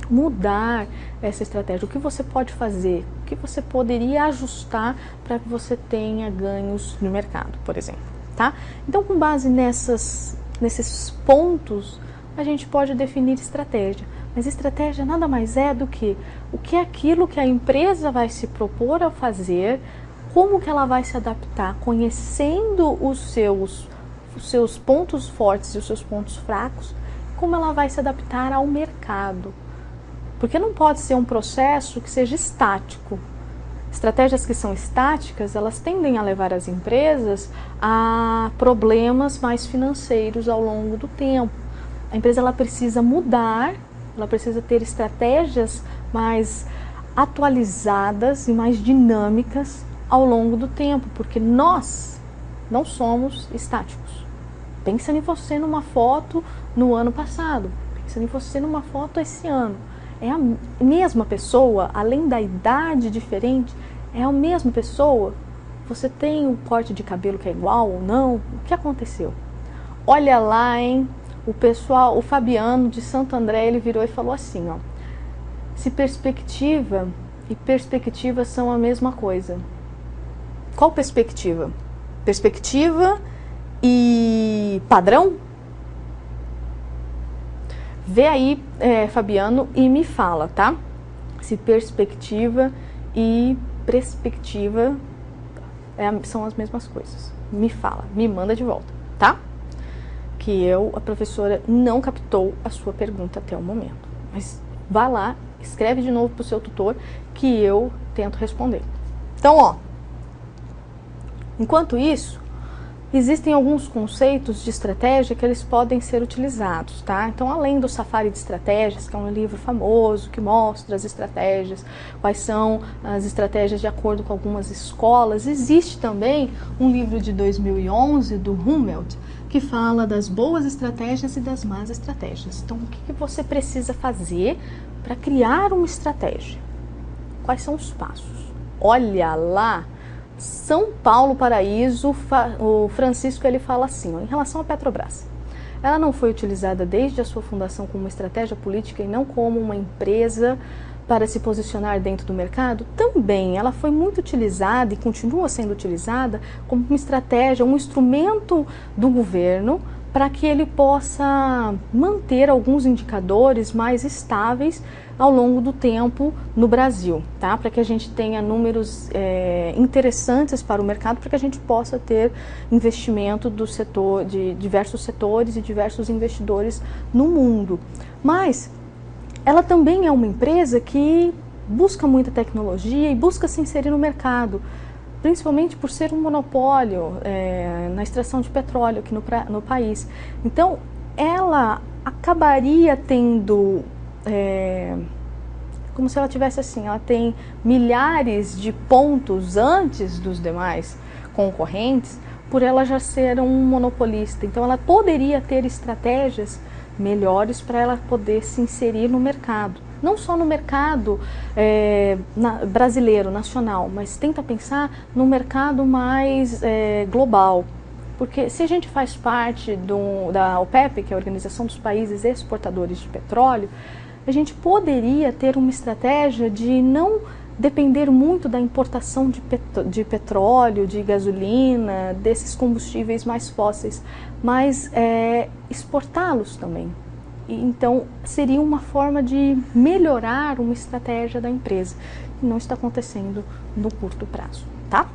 mudar essa estratégia, o que você pode fazer, o que você poderia ajustar para que você tenha ganhos no mercado, por exemplo, tá? Então, com base nesses pontos, a gente pode definir estratégia. Mas estratégia nada mais é do que o que é aquilo que a empresa vai se propor a fazer, como que ela vai se adaptar, conhecendo os seus pontos fortes e os seus pontos fracos, como ela vai se adaptar ao mercado. Porque não pode ser um processo que seja estático. Estratégias que são estáticas, elas tendem a levar as empresas a problemas mais financeiros ao longo do tempo. A empresa ela precisa mudar, ela precisa ter estratégias mais atualizadas e mais dinâmicas ao longo do tempo, porque nós não somos estáticos. Pensa em você numa foto no ano passado, pensa em você numa foto esse ano. É a mesma pessoa, além da idade diferente, é a mesma pessoa? Você tem um corte de cabelo que é igual ou não? O que aconteceu? Olha lá, hein? O Fabiano de Santo André, ele virou e falou assim, ó: se perspectiva e perspectiva são a mesma coisa. Qual perspectiva? Perspectiva e padrão? Vê aí, Fabiano, e me fala, tá? Se perspectiva e perspectiva são as mesmas coisas. Me fala, me manda de volta, tá? Que a professora, não captou a sua pergunta até o momento. Mas vá lá, escreve de novo para o seu tutor que eu tento responder. Então, ó, enquanto isso, existem alguns conceitos de estratégia que eles podem ser utilizados, tá? Então, além do Safari de Estratégias, que é um livro famoso que mostra as estratégias, quais são as estratégias de acordo com algumas escolas, existe também um livro de 2011 do Hummelt, que fala das boas estratégias e das más estratégias. Então, o que você precisa fazer para criar uma estratégia? Quais são os passos? Olha lá! São Paulo Paraíso, o Francisco ele fala assim, ó, em relação à Petrobras. ela não foi utilizada desde a sua fundação como uma estratégia política e não como uma empresa para se posicionar dentro do mercado? Também, ela foi muito utilizada e continua sendo utilizada como uma estratégia, um instrumento do governo para que ele possa manter alguns indicadores mais estáveis ao longo do tempo no Brasil, tá? Para que a gente tenha números interessantes para o mercado, para que a gente possa ter investimento do setor, de diversos setores e diversos investidores no mundo. Mas ela também é uma empresa que busca muita tecnologia e busca se inserir no mercado, principalmente por ser um monopólio na extração de petróleo aqui no país. Então, ela acabaria tendo, como se ela tivesse assim, ela tem milhares de pontos antes dos demais concorrentes, por ela já ser um monopolista. Então, ela poderia ter estratégias melhores para ela poder se inserir no mercado. Não só no mercado brasileiro, nacional, mas tenta pensar no mercado mais global. Porque se a gente faz parte da OPEP, que é a Organização dos Países Exportadores de Petróleo, a gente poderia ter uma estratégia de não depender muito da importação de petróleo, de gasolina, desses combustíveis mais fósseis, mas exportá-los também. Então, seria uma forma de melhorar uma estratégia da empresa, que não está acontecendo no curto prazo, tá?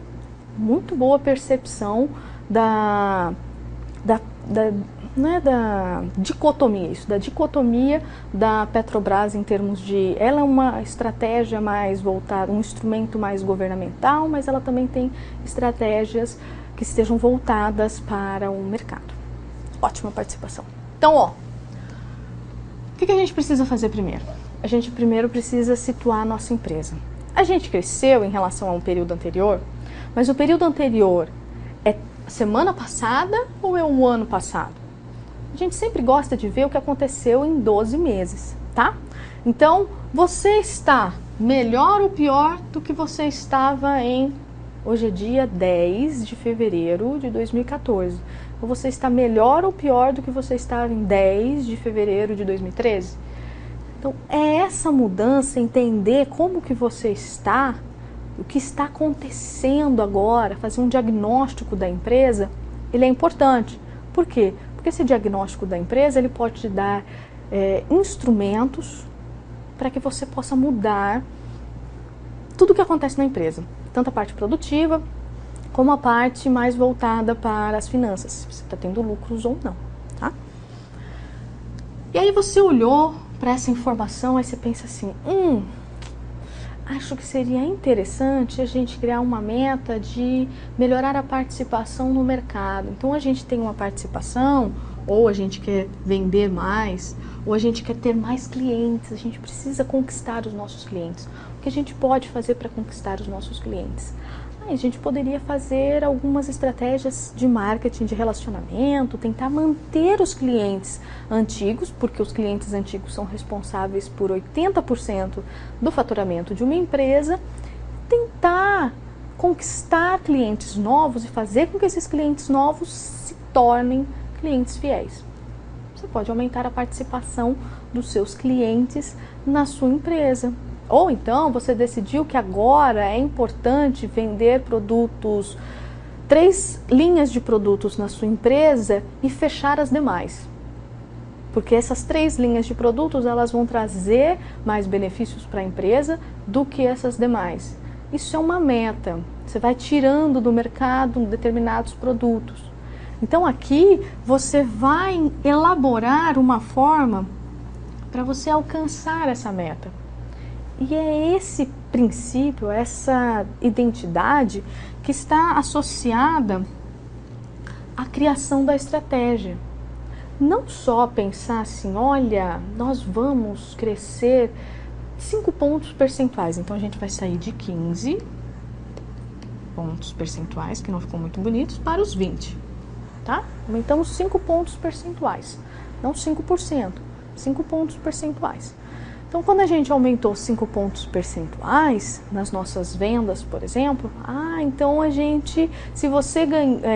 Muito boa percepção da dicotomia da Petrobras em termos de... Ela é uma estratégia mais voltada, um instrumento mais governamental, mas ela também tem estratégias que estejam voltadas para o mercado. Ótima participação. Então, ó, o que a gente precisa fazer primeiro? A gente primeiro precisa situar a nossa empresa. A gente cresceu em relação a um período anterior, mas o período anterior é semana passada ou é o ano passado? A gente sempre gosta de ver o que aconteceu em 12 meses, tá? Então, você está melhor ou pior do que você estava hoje é dia 10 de fevereiro de 2014. Ou você está melhor ou pior do que você estava em 10 de fevereiro de 2013? Então, é essa mudança, entender como que você está, o que está acontecendo agora, fazer um diagnóstico da empresa, ele é importante. Por quê? Porque esse diagnóstico da empresa, ele pode te dar instrumentos para que você possa mudar tudo o que acontece na empresa. Tanto a parte produtiva, como a parte mais voltada para as finanças, se você está tendo lucros ou não, tá? E aí você olhou para essa informação, aí você pensa assim, acho que seria interessante a gente criar uma meta de melhorar a participação no mercado. Então a gente tem uma participação, ou a gente quer vender mais, ou a gente quer ter mais clientes, a gente precisa conquistar os nossos clientes. O que a gente pode fazer para conquistar os nossos clientes? A gente poderia fazer algumas estratégias de marketing, de relacionamento, tentar manter os clientes antigos, porque os clientes antigos são responsáveis por 80% do faturamento de uma empresa, tentar conquistar clientes novos e fazer com que esses clientes novos se tornem clientes fiéis. Você pode aumentar a participação dos seus clientes na sua empresa. Ou então você decidiu que agora é importante vender produtos, 3 linhas de produtos na sua empresa e fechar as demais. Porque essas 3 linhas de produtos, elas vão trazer mais benefícios para a empresa do que essas demais. Isso é uma meta. Você vai tirando do mercado determinados produtos. Então aqui você vai elaborar uma forma para você alcançar essa meta. E é esse princípio, essa identidade que está associada à criação da estratégia. Não só pensar assim, olha, nós vamos crescer 5 pontos percentuais. Então a gente vai sair de 15 pontos percentuais, que não ficou muito bonitos, para os 20. Tá? Aumentamos 5 pontos percentuais, não 5%, 5 pontos percentuais. Então, quando a gente aumentou 5 pontos percentuais nas nossas vendas, por exemplo, então a gente, se você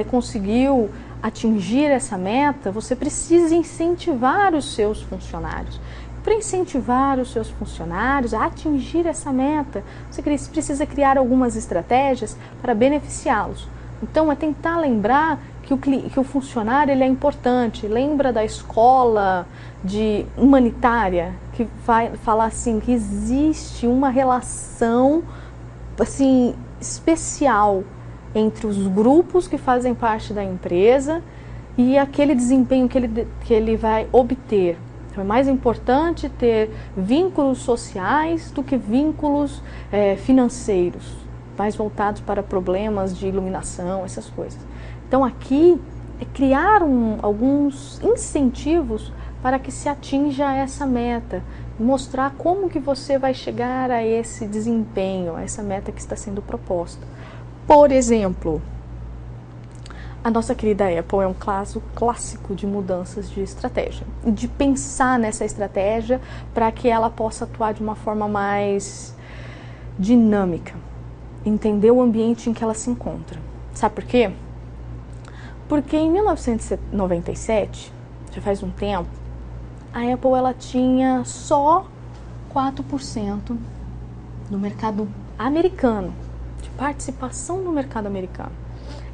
conseguiu atingir essa meta, você precisa incentivar os seus funcionários. Para incentivar os seus funcionários a atingir essa meta, você precisa criar algumas estratégias para beneficiá-los. Então, é tentar lembrar que o funcionário ele é importante. Lembra da escola humanitária, que vai falar assim, que existe uma relação assim, especial entre os grupos que fazem parte da empresa e aquele desempenho que ele vai obter. Então, é mais importante ter vínculos sociais do que vínculos financeiros, mais voltados para problemas de iluminação, essas coisas. Então, aqui é criar alguns incentivos para que se atinja essa meta, mostrar como que você vai chegar a esse desempenho, a essa meta que está sendo proposta. Por exemplo, a nossa querida Apple é um caso clássico de mudanças de estratégia, de pensar nessa estratégia para que ela possa atuar de uma forma mais dinâmica, entender o ambiente em que ela se encontra. Sabe por quê? Porque em 1997, já faz um tempo, a Apple ela tinha só 4% do mercado americano, de participação no mercado americano.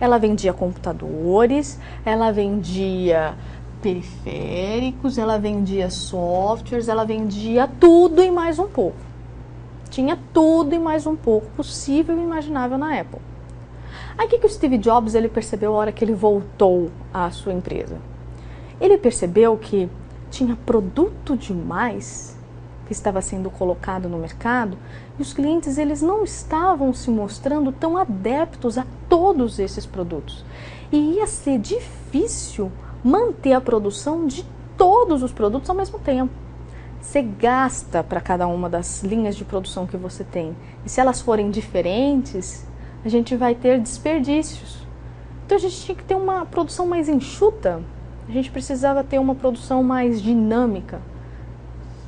Ela vendia computadores, ela vendia periféricos, ela vendia softwares, ela vendia tudo e mais um pouco. Tinha tudo e mais um pouco possível e imaginável na Apple. Aí o que o Steve Jobs ele percebeu a hora que ele voltou à sua empresa? Ele percebeu que tinha produto demais que estava sendo colocado no mercado e os clientes eles não estavam se mostrando tão adeptos a todos esses produtos. E ia ser difícil manter a produção de todos os produtos ao mesmo tempo. Você gasta para cada uma das linhas de produção que você tem. E se elas forem diferentes, a gente vai ter desperdícios. Então a gente tinha que ter uma produção mais enxuta. A gente precisava ter uma produção mais dinâmica.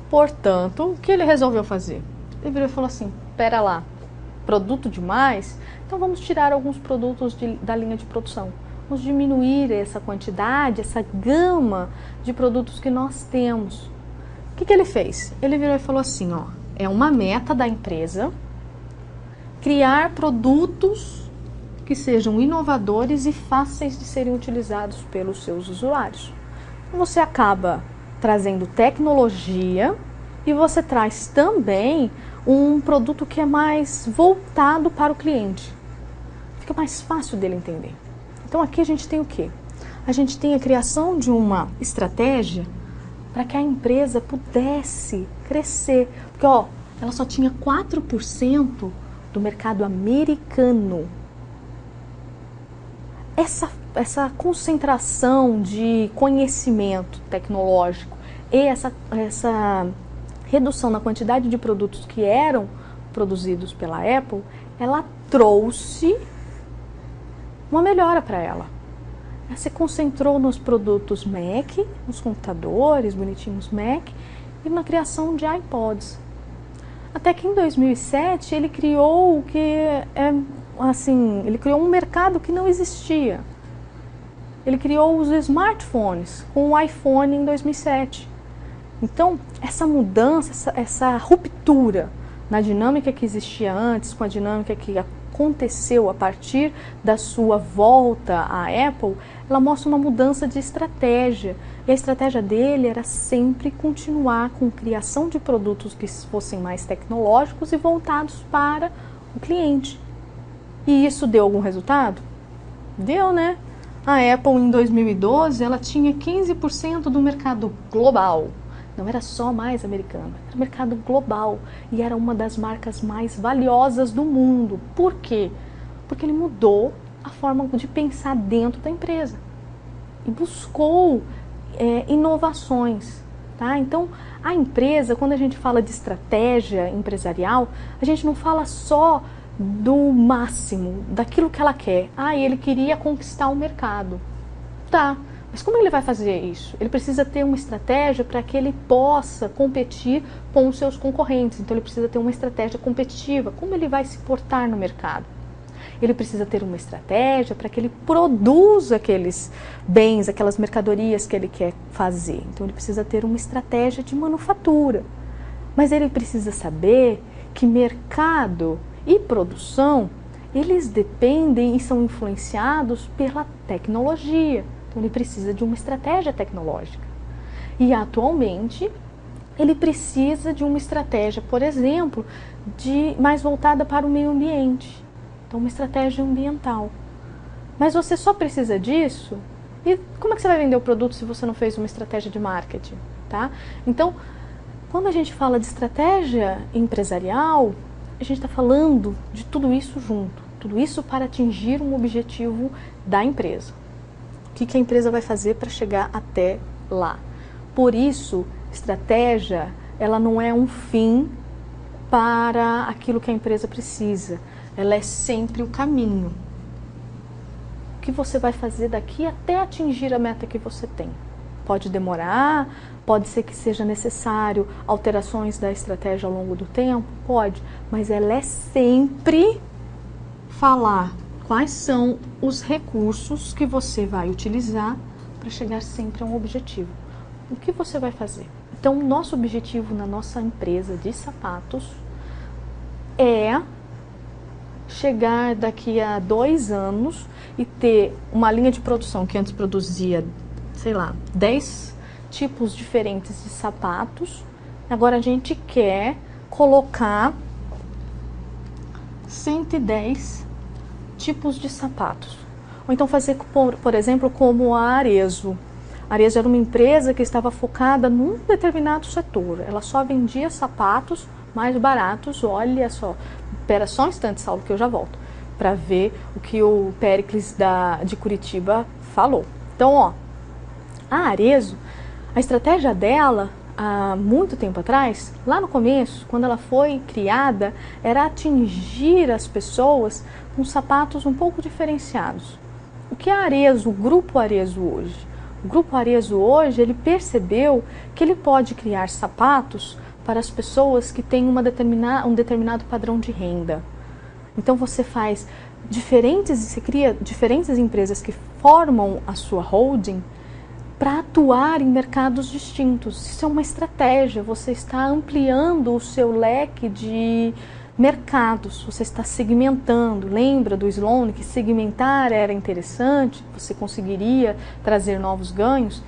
Portanto, o que ele resolveu fazer? Ele virou e falou assim, pera lá, produto demais? Então vamos tirar alguns produtos da linha de produção. Vamos diminuir essa quantidade, essa gama de produtos que nós temos. O que ele fez? Ele virou e falou assim, ó, é uma meta da empresa criar produtos que sejam inovadores e fáceis de serem utilizados pelos seus usuários. Você acaba trazendo tecnologia e você traz também um produto que é mais voltado para o cliente. Fica mais fácil dele entender. Então aqui a gente tem o quê? A gente tem a criação de uma estratégia para que a empresa pudesse crescer. Porque ó, ela só tinha 4% do mercado americano. Essa concentração de conhecimento tecnológico e essa redução na quantidade de produtos que eram produzidos pela Apple, ela trouxe uma melhora para ela. Ela se concentrou nos produtos Mac, nos computadores bonitinhos Mac e na criação de iPods. Até que em 2007 ele criou o que ele criou um mercado que não existia. Ele criou os smartphones com o iPhone em 2007. Então, essa mudança, essa ruptura na dinâmica que existia antes, com a dinâmica que aconteceu a partir da sua volta à Apple, ela mostra uma mudança de estratégia. E a estratégia dele era sempre continuar com criação de produtos que fossem mais tecnológicos e voltados para o cliente. E isso deu algum resultado? Deu, né? A Apple em 2012 ela tinha 15% do mercado global. Não era só mais americano, era mercado global e era uma das marcas mais valiosas do mundo. Por quê? Porque ele mudou a forma de pensar dentro da empresa e buscou inovações. Tá? Então, a empresa, quando a gente fala de estratégia empresarial, a gente não fala só do máximo, daquilo que ela quer. Ele queria conquistar o mercado. Tá. Mas como ele vai fazer isso? Ele precisa ter uma estratégia para que ele possa competir com os seus concorrentes. Então ele precisa ter uma estratégia competitiva. Como ele vai se portar no mercado? ele precisa ter uma estratégia para que ele produza aqueles bens, aquelas mercadorias que ele quer fazer. Então ele precisa ter uma estratégia de manufatura. Mas ele precisa saber que mercado e produção, eles dependem e são influenciados pela tecnologia. Então ele precisa de uma estratégia tecnológica. E atualmente ele precisa de uma estratégia, por exemplo, mais voltada para o meio ambiente. Então uma estratégia ambiental. Mas você só precisa disso? E como é que você vai vender o produto se você não fez uma estratégia de marketing, tá? Então, quando a gente fala de estratégia empresarial, a gente está falando de tudo isso junto. Tudo isso para atingir um objetivo da empresa. O que a empresa vai fazer para chegar até lá? Por isso, estratégia, ela não é um fim para aquilo que a empresa precisa. Ela é sempre o caminho. O que você vai fazer daqui até atingir a meta que você tem? Pode demorar, pode ser que seja necessário alterações da estratégia ao longo do tempo, pode, mas ela é sempre falar quais são os recursos que você vai utilizar para chegar sempre a um objetivo. O que você vai fazer? Então, o nosso objetivo na nossa empresa de sapatos é chegar daqui a 2 anos e ter uma linha de produção que antes produzia, sei lá, 10 tipos diferentes de sapatos. Agora a gente quer colocar 110 tipos de sapatos. Ou então fazer, por exemplo, como a Arezzo. A Arezzo era uma empresa que estava focada num determinado setor. Ela só vendia sapatos mais baratos. Olha só, espera só um instante, Saulo, que eu já volto, para ver o que o Péricles de Curitiba falou. Então, ó, a Arezzo, a estratégia dela, há muito tempo atrás, lá no começo, quando ela foi criada, era atingir as pessoas com sapatos um pouco diferenciados. O que é a Arezzo, o Grupo Arezzo hoje? O Grupo Arezzo hoje, ele percebeu que ele pode criar sapatos para as pessoas que têm um determinado padrão de renda. Então você cria diferentes empresas que formam a sua holding para atuar em mercados distintos. Isso é uma estratégia, você está ampliando o seu leque de mercados, você está segmentando. Lembra do Sloan que segmentar era interessante, você conseguiria trazer novos ganhos?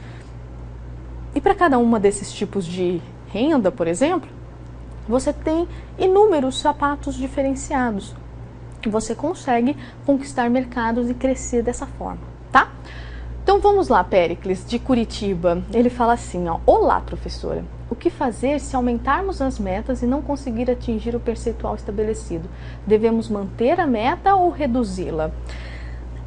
E para cada uma desses tipos de renda, por exemplo, você tem inúmeros sapatos diferenciados. Você consegue conquistar mercados e crescer dessa forma, tá? Então vamos lá, Péricles, de Curitiba. Ele fala assim, ó: olá, professora. O que fazer se aumentarmos as metas e não conseguir atingir o percentual estabelecido? Devemos manter a meta ou reduzi-la?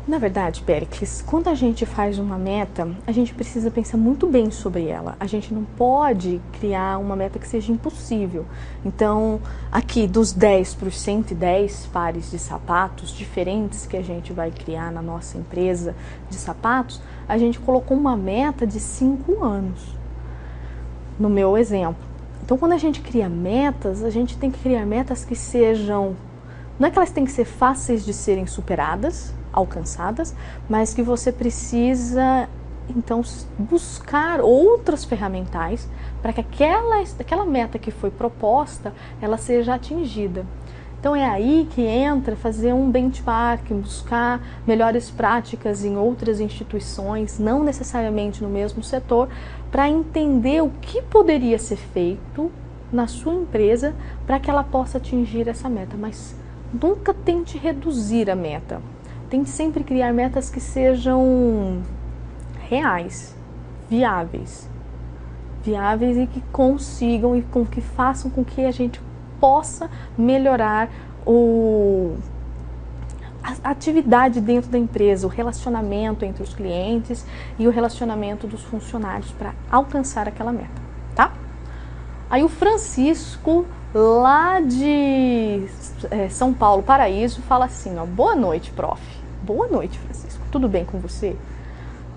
Na verdade, Péricles, quando a gente faz uma meta, a gente precisa pensar muito bem sobre ela. A gente não pode criar uma meta que seja impossível. Então, aqui dos 10 para os 110 pares de sapatos diferentes que a gente vai criar na nossa empresa de sapatos, a gente colocou uma meta de 5 anos, no meu exemplo. Então, quando a gente cria metas, a gente tem que criar metas que sejam... Não é que elas têm que ser fáceis de serem superadas, alcançadas, mas que você precisa, então, buscar outras ferramentais para que aquela meta que foi proposta, ela seja atingida. Então é aí que entra fazer um benchmark, buscar melhores práticas em outras instituições, não necessariamente no mesmo setor, para entender o que poderia ser feito na sua empresa para que ela possa atingir essa meta. Mas nunca tente reduzir a meta. Tente sempre criar metas que sejam reais, viáveis e que consigam e que façam com que a gente possa melhorar a atividade dentro da empresa, o relacionamento entre os clientes e o relacionamento dos funcionários para alcançar aquela meta, tá? Aí o Francisco, lá de São Paulo, Paraíso, fala assim, ó: boa noite, prof. Boa noite, Francisco. Tudo bem com você?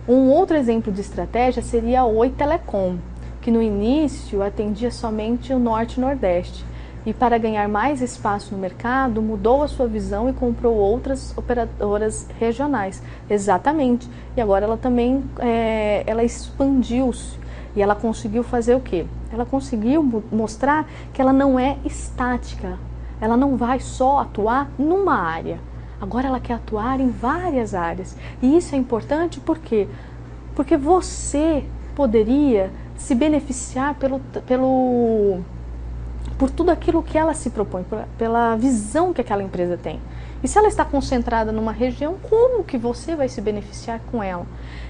Um outro exemplo de estratégia seria a Oi Telecom, que no início atendia somente o Norte e Nordeste. e para ganhar mais espaço no mercado, mudou a sua visão e comprou outras operadoras regionais. Exatamente. E agora ela também ela expandiu-se e ela conseguiu fazer o quê? Ela conseguiu mostrar que ela não é estática. Ela não vai só atuar numa área. Agora ela quer atuar em várias áreas. E isso é importante por quê? Porque você poderia se beneficiar por tudo aquilo que ela se propõe, pela visão que aquela empresa tem. E se ela está concentrada numa região, como que você vai se beneficiar com ela?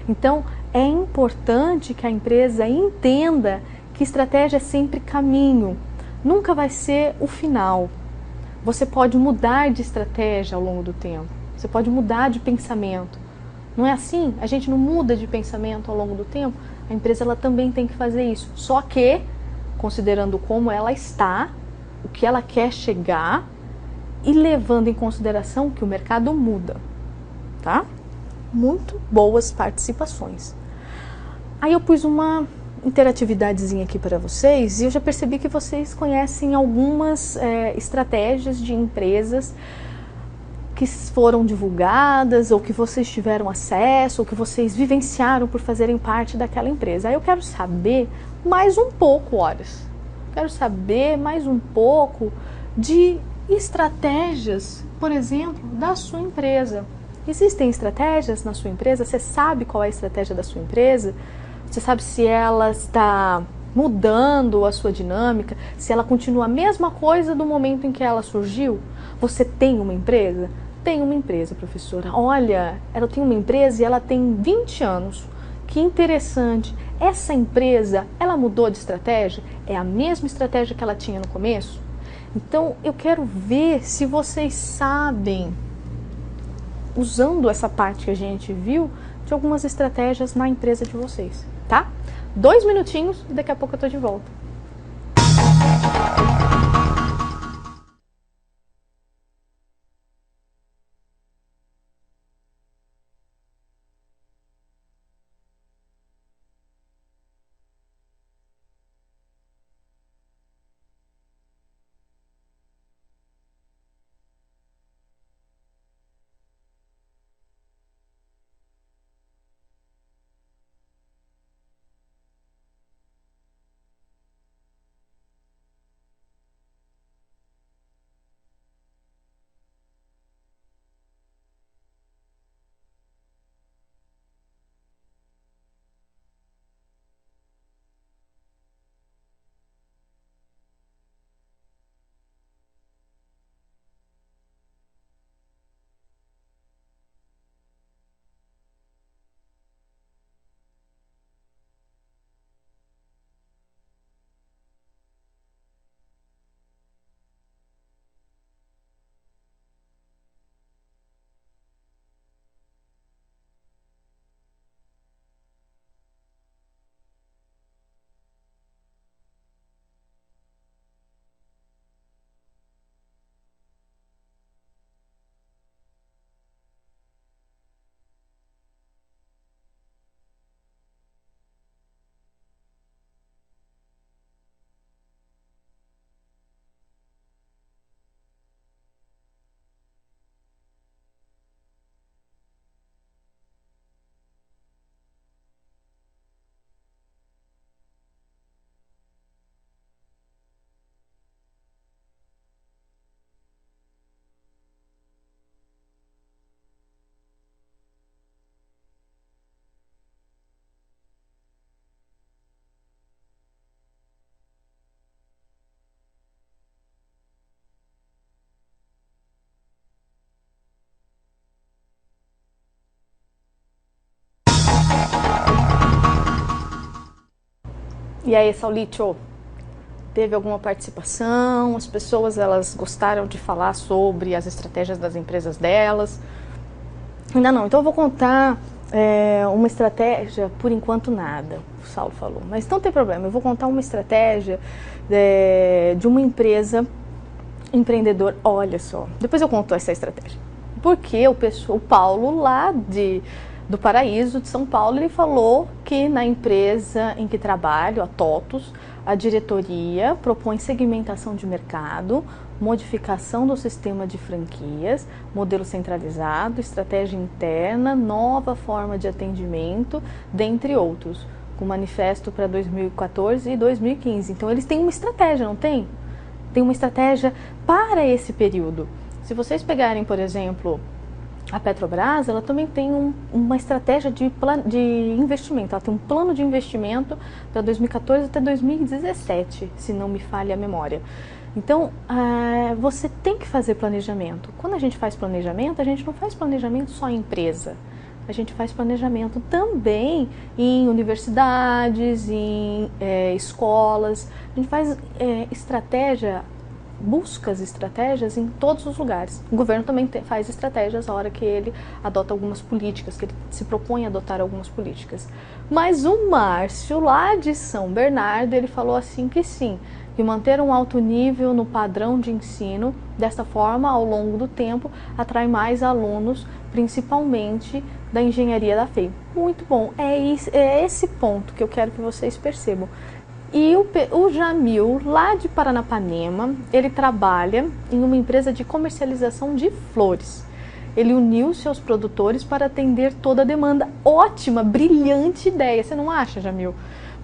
Então, é importante que a empresa entenda que estratégia é sempre caminho, nunca vai ser o final. Você pode mudar de estratégia ao longo do tempo, você pode mudar de pensamento. Não é assim? A gente não muda de pensamento ao longo do tempo? A empresa ela também tem que fazer isso, só que considerando como ela está, o que ela quer chegar e levando em consideração que o mercado muda, tá? Muito boas participações. Aí eu pus uma interatividadezinha aqui para vocês e eu já percebi que vocês conhecem algumas estratégias de empresas que foram divulgadas ou que vocês tiveram acesso ou que vocês vivenciaram por fazerem parte daquela empresa. Aí eu quero saber mais um pouco, quero saber mais um pouco de estratégias, por exemplo, da sua empresa. Existem estratégias na sua empresa? Você sabe qual é a estratégia da sua empresa? Você sabe se ela está mudando a sua dinâmica, se ela continua a mesma coisa do momento em que ela surgiu? Você tem uma empresa? Tem uma empresa, professora. Olha, eu tenho uma empresa e ela tem 20 anos. Que interessante. Essa empresa, ela mudou de estratégia? É a mesma estratégia que ela tinha no começo? Então, eu quero ver se vocês sabem, usando essa parte que a gente viu, de algumas estratégias na empresa de vocês, tá? 2 minutinhos e daqui a pouco eu tô de volta. E aí, Saulito, teve alguma participação? As pessoas elas gostaram de falar sobre as estratégias das empresas delas? Ainda não, então eu vou contar uma estratégia, por enquanto nada, o Saulo falou. Mas não tem problema, eu vou contar uma estratégia de uma empresa empreendedor. Olha só, depois eu conto essa estratégia. Porque o Paulo lá do Paraíso, de São Paulo, ele falou que na empresa em que trabalho, a TOTUS, a diretoria propõe segmentação de mercado, modificação do sistema de franquias, modelo centralizado, estratégia interna, nova forma de atendimento, dentre outros, com manifesto para 2014 e 2015. Então eles têm uma estratégia, não tem? Tem uma estratégia para esse período. Se vocês pegarem, por exemplo, a Petrobras, ela também tem uma estratégia de investimento. Ela tem um plano de investimento para 2014 até 2017, se não me falha a memória. Então, você tem que fazer planejamento. Quando a gente faz planejamento, a gente não faz planejamento só em empresa. A gente faz planejamento também em universidades, em escolas. A gente faz busca estratégias em todos os lugares. O governo também faz estratégias na hora que ele adota algumas políticas, que ele se propõe a adotar algumas políticas. Mas o Márcio, lá de São Bernardo, ele falou assim que sim, que manter um alto nível no padrão de ensino, desta forma, ao longo do tempo, atrai mais alunos, principalmente da engenharia da FEI. Muito bom, é esse ponto que eu quero que vocês percebam. E o Jamil, lá de Paranapanema, ele trabalha em uma empresa de comercialização de flores. Ele uniu seus produtores para atender toda a demanda. Ótima, brilhante ideia, você não acha, Jamil?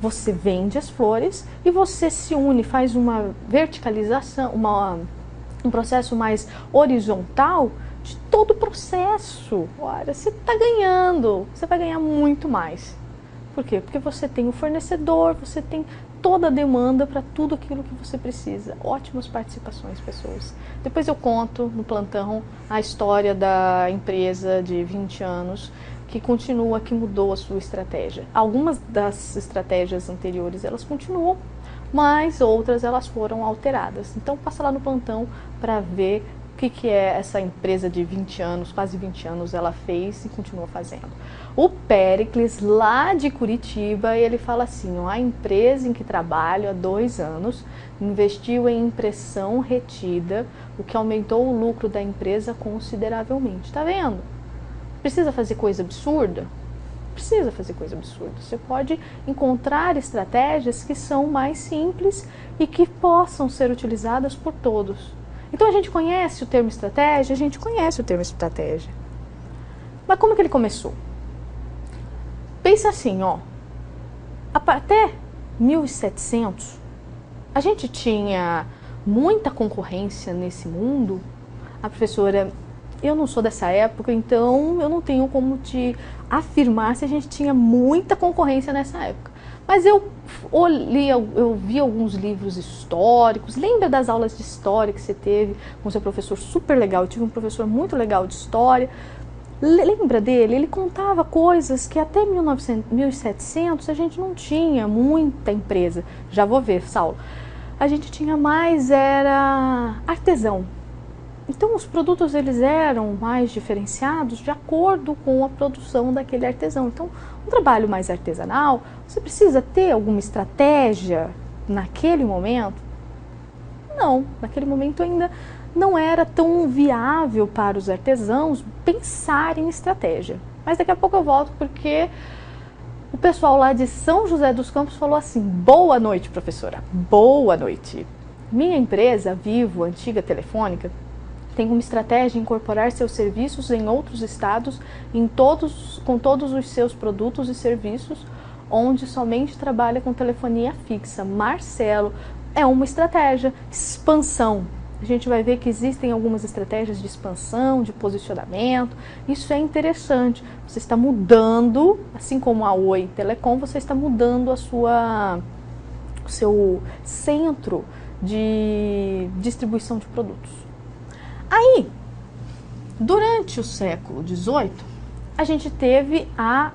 Você vende as flores e você se une, faz uma verticalização, um processo mais horizontal de todo o processo. Olha, você está ganhando, você vai ganhar muito mais. Por quê? Porque você tem o fornecedor, você tem toda a demanda para tudo aquilo que você precisa. Ótimas participações, pessoas. Depois eu conto no plantão a história da empresa de 20 anos que continua, que mudou a sua estratégia. Algumas das estratégias anteriores elas continuam, mas outras elas foram alteradas. Então passa lá no plantão para ver o que é essa empresa de 20 anos, quase 20 anos ela fez e continua fazendo. O Péricles, lá de Curitiba, ele fala assim, a empresa em que trabalho há 2 anos investiu em impressão retida, o que aumentou o lucro da empresa consideravelmente. Tá vendo? Precisa fazer coisa absurda? Precisa fazer coisa absurda. Você pode encontrar estratégias que são mais simples e que possam ser utilizadas por todos. Então a gente conhece o termo estratégia? A gente conhece o termo estratégia. Mas como que ele começou? Pensa assim, até 1700, a gente tinha muita concorrência nesse mundo. A professora, eu não sou dessa época, então eu não tenho como te afirmar se a gente tinha muita concorrência nessa época. Mas eu vi alguns livros históricos. Lembra das aulas de história que você teve com seu professor super legal? Eu tive um professor muito legal de história. Lembra dele? Ele contava coisas que até 1700 a gente não tinha muita empresa. Já vou ver, Saulo. A gente tinha mais, era artesão. Então os produtos eles eram mais diferenciados de acordo com a produção daquele artesão. Então um trabalho mais artesanal, você precisa ter alguma estratégia naquele momento? Não, naquele momento ainda não era tão viável para os artesãos pensar em estratégia. Mas daqui a pouco eu volto porque o pessoal lá de São José dos Campos falou assim, boa noite, professora, boa noite. Minha empresa, Vivo, antiga Telefônica, tem uma estratégia de incorporar seus serviços em outros estados, com todos os seus produtos e serviços, onde somente trabalha com telefonia fixa. Marcelo, é uma estratégia. Expansão. A gente vai ver que existem algumas estratégias de expansão, de posicionamento. Isso é interessante. Você está mudando, assim como a Oi Telecom, você está mudando o seu centro de distribuição de produtos. Aí, durante o século XVIII, a gente teve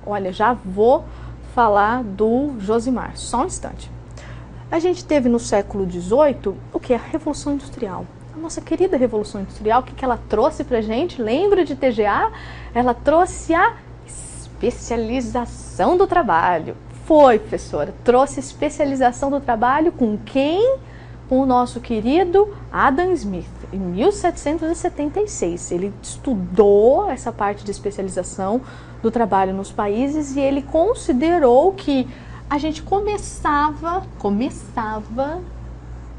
olha, já vou falar do Josimar, só um instante. A gente teve no século XVIII o que? A Revolução Industrial. A nossa querida Revolução Industrial, o que ela trouxe pra gente? Lembra de TGA? Ela trouxe a especialização do trabalho. Foi, professora, trouxe especialização do trabalho com quem? Com o nosso querido Adam Smith, em 1776. Ele estudou essa parte de especialização do trabalho nos países e ele considerou que a gente começava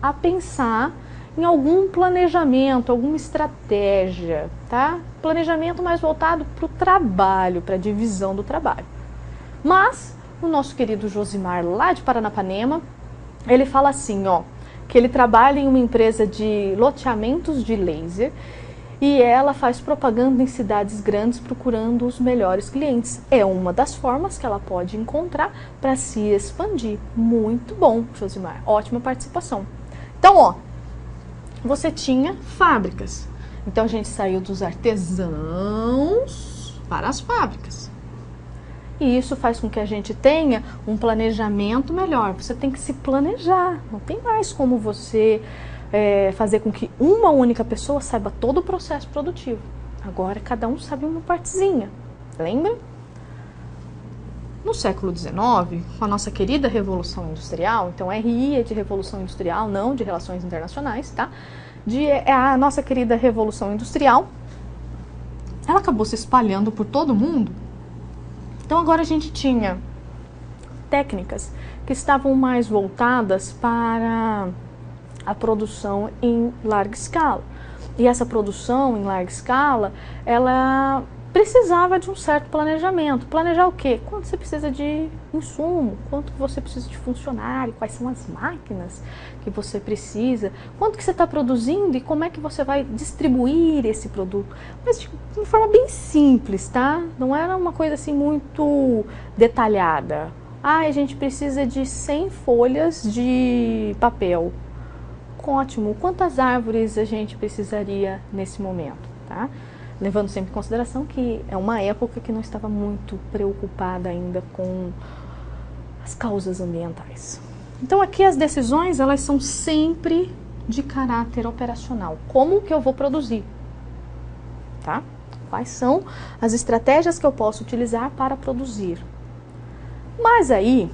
a pensar em algum planejamento, alguma estratégia, tá? Planejamento mais voltado para o trabalho, para a divisão do trabalho. Mas o nosso querido Josimar, lá de Paranapanema, ele fala assim, ó, que ele trabalha em uma empresa de loteamentos de laser e ela faz propaganda em cidades grandes procurando os melhores clientes. É uma das formas que ela pode encontrar para se expandir. Muito bom, Josimar. Ótima participação. Então, ó, você tinha fábricas. Então, a gente saiu dos artesãos para as fábricas. E isso faz com que a gente tenha um planejamento melhor. Você tem que se planejar. Não tem mais como você fazer com que uma única pessoa saiba todo o processo produtivo. Agora, cada um sabe uma partezinha. Lembra? No século XIX, com a nossa querida Revolução Industrial, então RI é de Revolução Industrial, não de Relações Internacionais, tá? A nossa querida Revolução Industrial, ela acabou se espalhando por todo mundo. Então agora a gente tinha técnicas que estavam mais voltadas para a produção em larga escala. E essa produção em larga escala, ela precisava de um certo planejamento. Planejar o quê? Quanto você precisa de insumo, quanto você precisa de funcionário, quais são as máquinas que você precisa, quanto que você está produzindo e como é que você vai distribuir esse produto. Mas de uma forma bem simples, tá? Não era uma coisa assim muito detalhada. A gente precisa de 100 folhas de papel. Ótimo. Quantas árvores a gente precisaria nesse momento, tá? Levando sempre em consideração que é uma época que não estava muito preocupada ainda com as causas ambientais. Então aqui as decisões, elas são sempre de caráter operacional. Como que eu vou produzir? Tá? Quais são as estratégias que eu posso utilizar para produzir? Mas aí,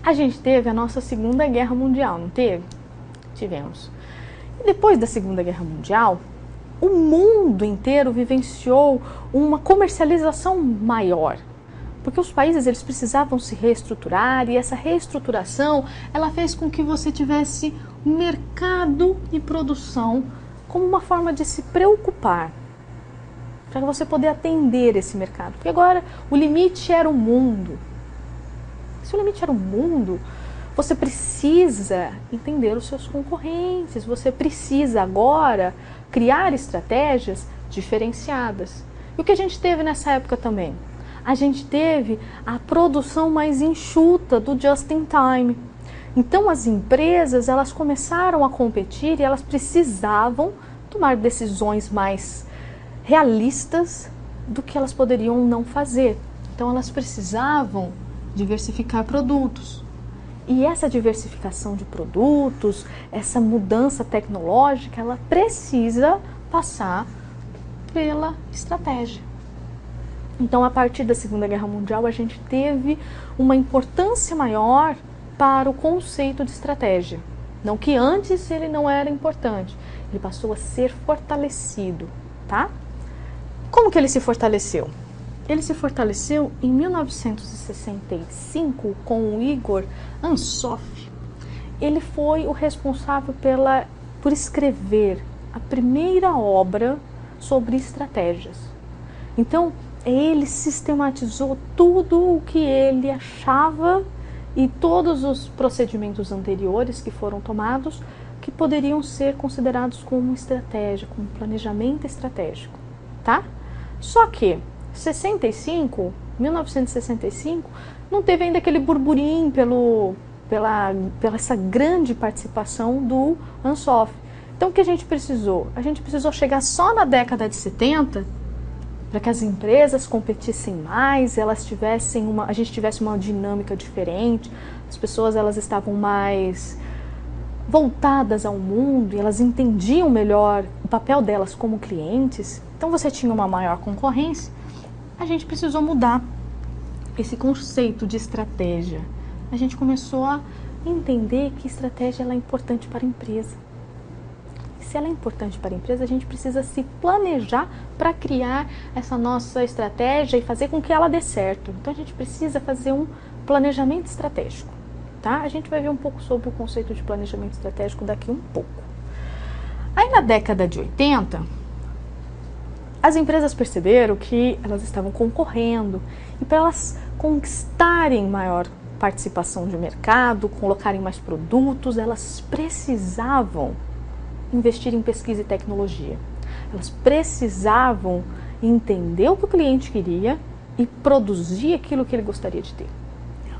a gente teve a nossa Segunda Guerra Mundial, não teve? Tivemos. E depois da Segunda Guerra Mundial, o mundo inteiro vivenciou uma comercialização maior, porque os países eles precisavam se reestruturar e essa reestruturação ela fez com que você tivesse mercado e produção como uma forma de se preocupar, para você poder atender esse mercado. Porque agora o limite era o mundo. Se o limite era o mundo, você precisa entender os seus concorrentes, você precisa agora criar estratégias diferenciadas. E o que a gente teve nessa época também? A gente teve a produção mais enxuta do just in time. Então as empresas elas começaram a competir e elas precisavam tomar decisões mais realistas do que elas poderiam não fazer. Então elas precisavam diversificar produtos. E essa diversificação de produtos, essa mudança tecnológica, ela precisa passar pela estratégia. Então, a partir da Segunda Guerra Mundial, a gente teve uma importância maior para o conceito de estratégia. Não que antes ele não era importante, ele passou a ser fortalecido, tá? Como que ele se fortaleceu? Ele se fortaleceu em 1965 com o Igor Ansoff. Ele foi o responsável por escrever a primeira obra sobre estratégias. Então, ele sistematizou tudo o que ele achava e todos os procedimentos anteriores que foram tomados que poderiam ser considerados como estratégia, como planejamento estratégico, tá? Só que 1965, não teve ainda aquele burburinho pela essa grande participação do Ansoff. Então, o que a gente precisou? A gente precisou chegar só na década de 70 para que as empresas competissem mais, a gente tivesse uma dinâmica diferente, as pessoas elas estavam mais voltadas ao mundo e elas entendiam melhor o papel delas como clientes. Então, você tinha uma maior concorrência. A gente precisou mudar esse conceito de estratégia. A gente começou a entender que estratégia ela é importante para a empresa. Se ela é importante para a empresa, a gente precisa se planejar para criar essa nossa estratégia e fazer com que ela dê certo. Então a gente precisa fazer um planejamento estratégico, tá? A gente vai ver um pouco sobre o conceito de planejamento estratégico daqui um pouco. Aí na década de 80, as empresas perceberam que elas estavam concorrendo e para elas conquistarem maior participação de mercado, colocarem mais produtos, elas precisavam investir em pesquisa e tecnologia. Elas precisavam entender o que o cliente queria e produzir aquilo que ele gostaria de ter.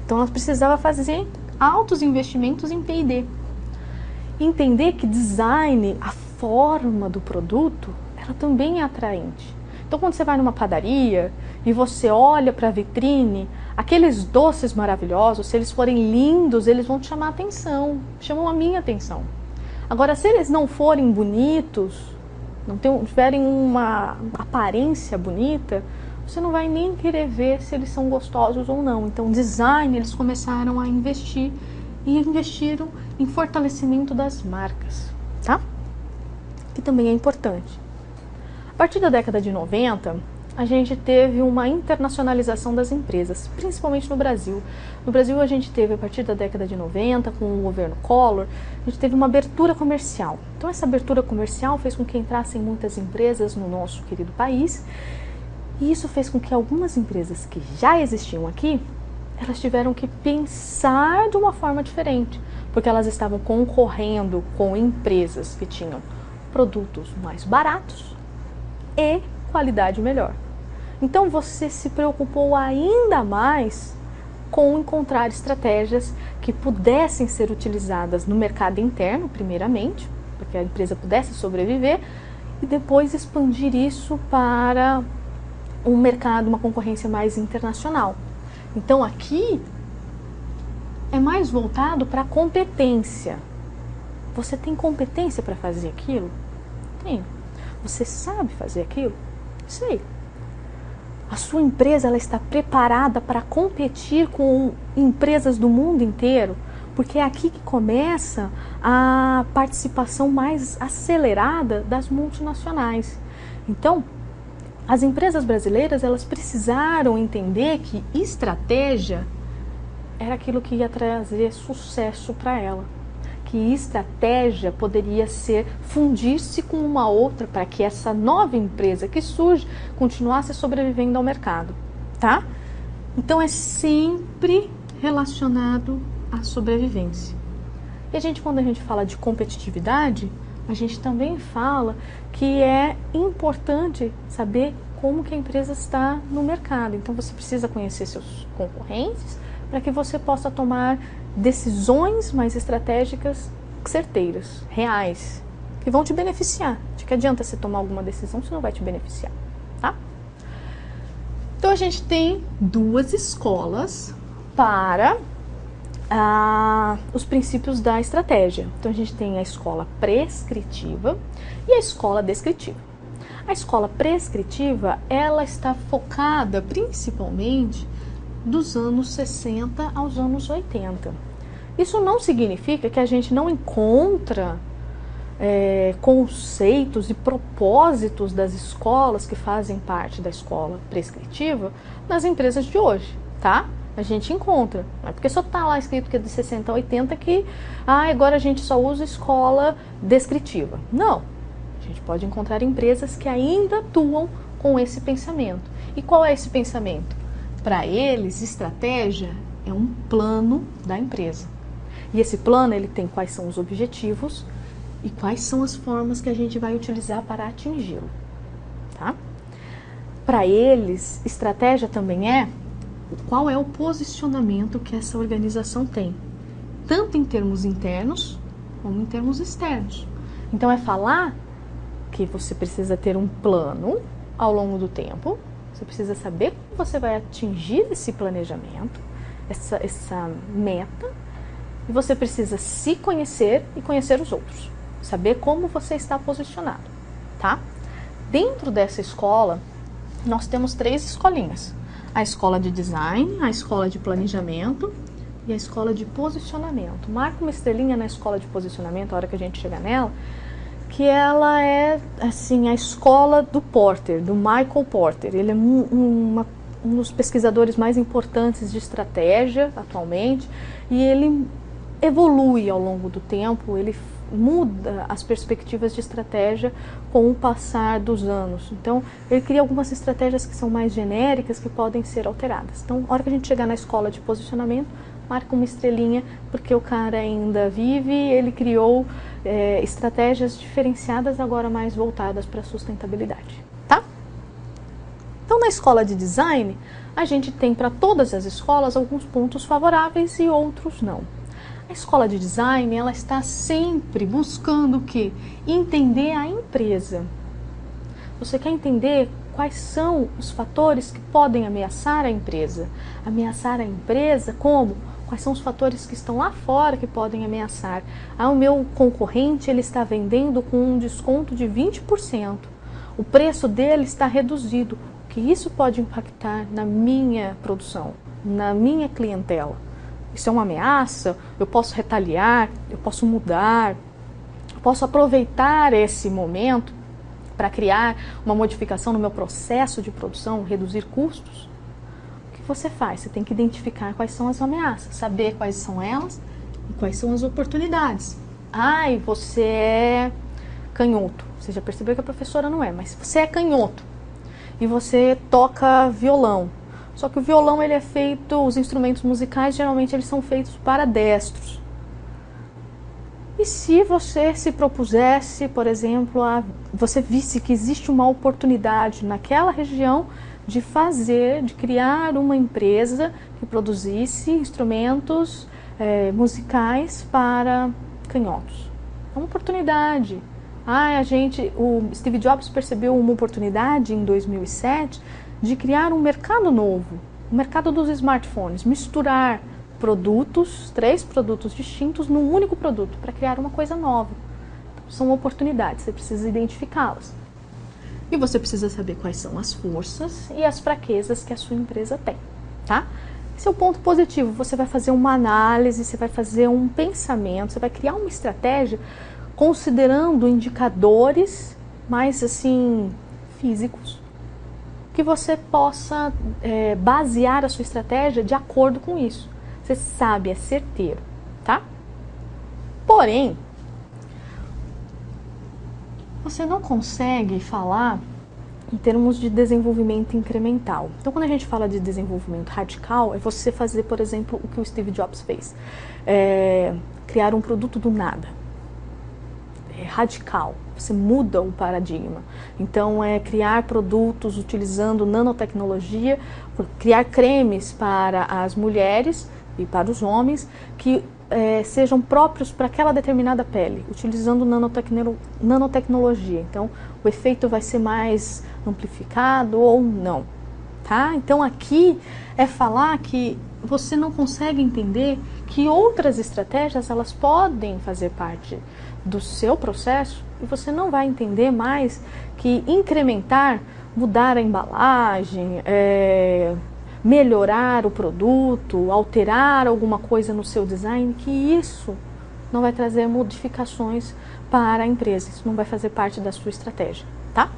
Então elas precisavam fazer altos investimentos em P&D. Entender que design, a forma do produto, ela também é atraente. Então quando você vai numa padaria e você olha para a vitrine, aqueles doces maravilhosos, se eles forem lindos, eles vão te chamar a atenção, chamam a minha atenção. Agora, se eles não forem bonitos, não tiverem uma aparência bonita, você não vai nem querer ver se eles são gostosos ou não. Então, design, eles começaram a investir e investiram em fortalecimento das marcas, tá? Que também é importante. A partir da década de 90, a gente teve uma internacionalização das empresas, principalmente no Brasil. No Brasil, a gente teve, a partir da década de 90, com o governo Collor, a gente teve uma abertura comercial. Então, essa abertura comercial fez com que entrassem muitas empresas no nosso querido país, e isso fez com que algumas empresas que já existiam aqui, elas tiveram que pensar de uma forma diferente, porque elas estavam concorrendo com empresas que tinham produtos mais baratos e qualidade melhor. Então você se preocupou ainda mais com encontrar estratégias que pudessem ser utilizadas no mercado interno, primeiramente, para que a empresa pudesse sobreviver, e depois expandir isso para um mercado, uma concorrência mais internacional. Então aqui é mais voltado para a competência. Você tem competência para fazer aquilo? Tenho. Você sabe fazer aquilo? Sei. A sua empresa ela está preparada para competir com empresas do mundo inteiro, porque é aqui que começa a participação mais acelerada das multinacionais. Então, as empresas brasileiras elas precisaram entender que estratégia era aquilo que ia trazer sucesso para ela. Que estratégia poderia ser fundir-se com uma outra para que essa nova empresa que surge continuasse sobrevivendo ao mercado, tá? Então é sempre relacionado à sobrevivência. E quando a gente fala de competitividade, a gente também fala que é importante saber como que a empresa está no mercado. Então você precisa conhecer seus concorrentes para que você possa tomar decisões mais estratégicas, certeiras, reais, que vão te beneficiar. De que adianta você tomar alguma decisão se não vai te beneficiar, tá? Então a gente tem duas escolas para os princípios da estratégia. Então a gente tem a escola prescritiva e a escola descritiva. A escola prescritiva, ela está focada principalmente dos anos 60 aos anos 80. Isso não significa que a gente não encontra conceitos e propósitos das escolas que fazem parte da escola prescritiva nas empresas de hoje, tá? A gente encontra, não é porque só está lá escrito que é de 60 a 80 que agora a gente só usa escola descritiva. Não, a gente pode encontrar empresas que ainda atuam com esse pensamento. E qual é esse pensamento? Para eles, estratégia é um plano da empresa. E esse plano ele tem quais são os objetivos e quais são as formas que a gente vai utilizar para atingi-lo, tá? Para eles, estratégia também é qual é o posicionamento que essa organização tem, tanto em termos internos como em termos externos. Então é falar que você precisa ter um plano ao longo do tempo, você precisa saber como você vai atingir esse planejamento, essa meta, e você precisa se conhecer e conhecer os outros, saber como você está posicionado, tá? Dentro dessa escola, nós temos 3 escolinhas. A escola de design, a escola de planejamento e a escola de posicionamento. Marca uma estrelinha na escola de posicionamento, a hora que a gente chegar nela, que ela é assim a escola do Porter, do Michael Porter. Ele é um dos pesquisadores mais importantes de estratégia atualmente, e ele evolui ao longo do tempo, ele muda as perspectivas de estratégia com o passar dos anos. Então, ele cria algumas estratégias que são mais genéricas, que podem ser alteradas. Então, na hora que a gente chegar na escola de posicionamento, marca uma estrelinha, porque o cara ainda vive, ele criou estratégias diferenciadas, agora mais voltadas para a sustentabilidade, tá? Então, na escola de design, a gente tem para todas as escolas alguns pontos favoráveis e outros não. A escola de design, ela está sempre buscando o quê? Entender a empresa. Você quer entender quais são os fatores que podem ameaçar a empresa? Ameaçar a empresa como? Quais são os fatores que estão lá fora que podem ameaçar? O meu concorrente, ele está vendendo com um desconto de 20%. O preço dele está reduzido. O que isso pode impactar na minha produção, na minha clientela? Isso é uma ameaça? Eu posso retaliar? Eu posso mudar? Eu posso aproveitar esse momento para criar uma modificação no meu processo de produção, reduzir custos? O que você faz? Você tem que identificar quais são as ameaças, saber quais são elas e quais são as oportunidades. E você é canhoto. Você já percebeu que a professora não é, mas você é canhoto e você toca violão. Só que o violão, ele é feito, os instrumentos musicais geralmente eles são feitos para destros. E se você se propusesse, por exemplo, você visse que existe uma oportunidade naquela região de criar uma empresa que produzisse instrumentos musicais para canhotos. É uma oportunidade. O Steve Jobs percebeu uma oportunidade em 2007 de criar um mercado novo, o mercado dos smartphones, misturar produtos, 3 produtos distintos num único produto para criar uma coisa nova. Então, são oportunidades, você precisa identificá-las. E você precisa saber quais são as forças e as fraquezas que a sua empresa tem, tá? Esse é o ponto positivo, você vai fazer uma análise, você vai fazer um pensamento, você vai criar uma estratégia considerando indicadores mais assim físicos, que você possa basear a sua estratégia de acordo com isso. Você sabe, é certeiro, tá? Porém, você não consegue falar em termos de desenvolvimento incremental. Então, quando a gente fala de desenvolvimento radical, é você fazer, por exemplo, o que o Steve Jobs fez. Criar um produto do nada. É radical. Você muda o paradigma. Então, criar produtos utilizando nanotecnologia, criar cremes para as mulheres e para os homens que sejam próprios para aquela determinada pele, utilizando nanotecnologia. Então, o efeito vai ser mais amplificado ou não, tá? Então, aqui é falar que você não consegue entender que outras estratégias, elas podem fazer parte do seu processo e você não vai entender mais que incrementar, mudar a embalagem, melhorar o produto, alterar alguma coisa no seu design, que isso não vai trazer modificações para a empresa, isso não vai fazer parte da sua estratégia, tá?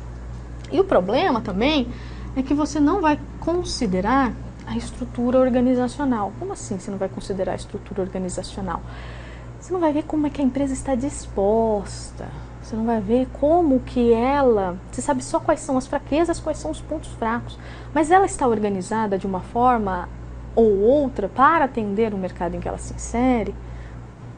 E o problema também é que você não vai considerar a estrutura organizacional. Como assim você não vai considerar a estrutura organizacional? Você não vai ver como é que a empresa está disposta, você não vai ver como que você sabe só quais são as fraquezas, quais são os pontos fracos, mas ela está organizada de uma forma ou outra para atender o mercado em que ela se insere.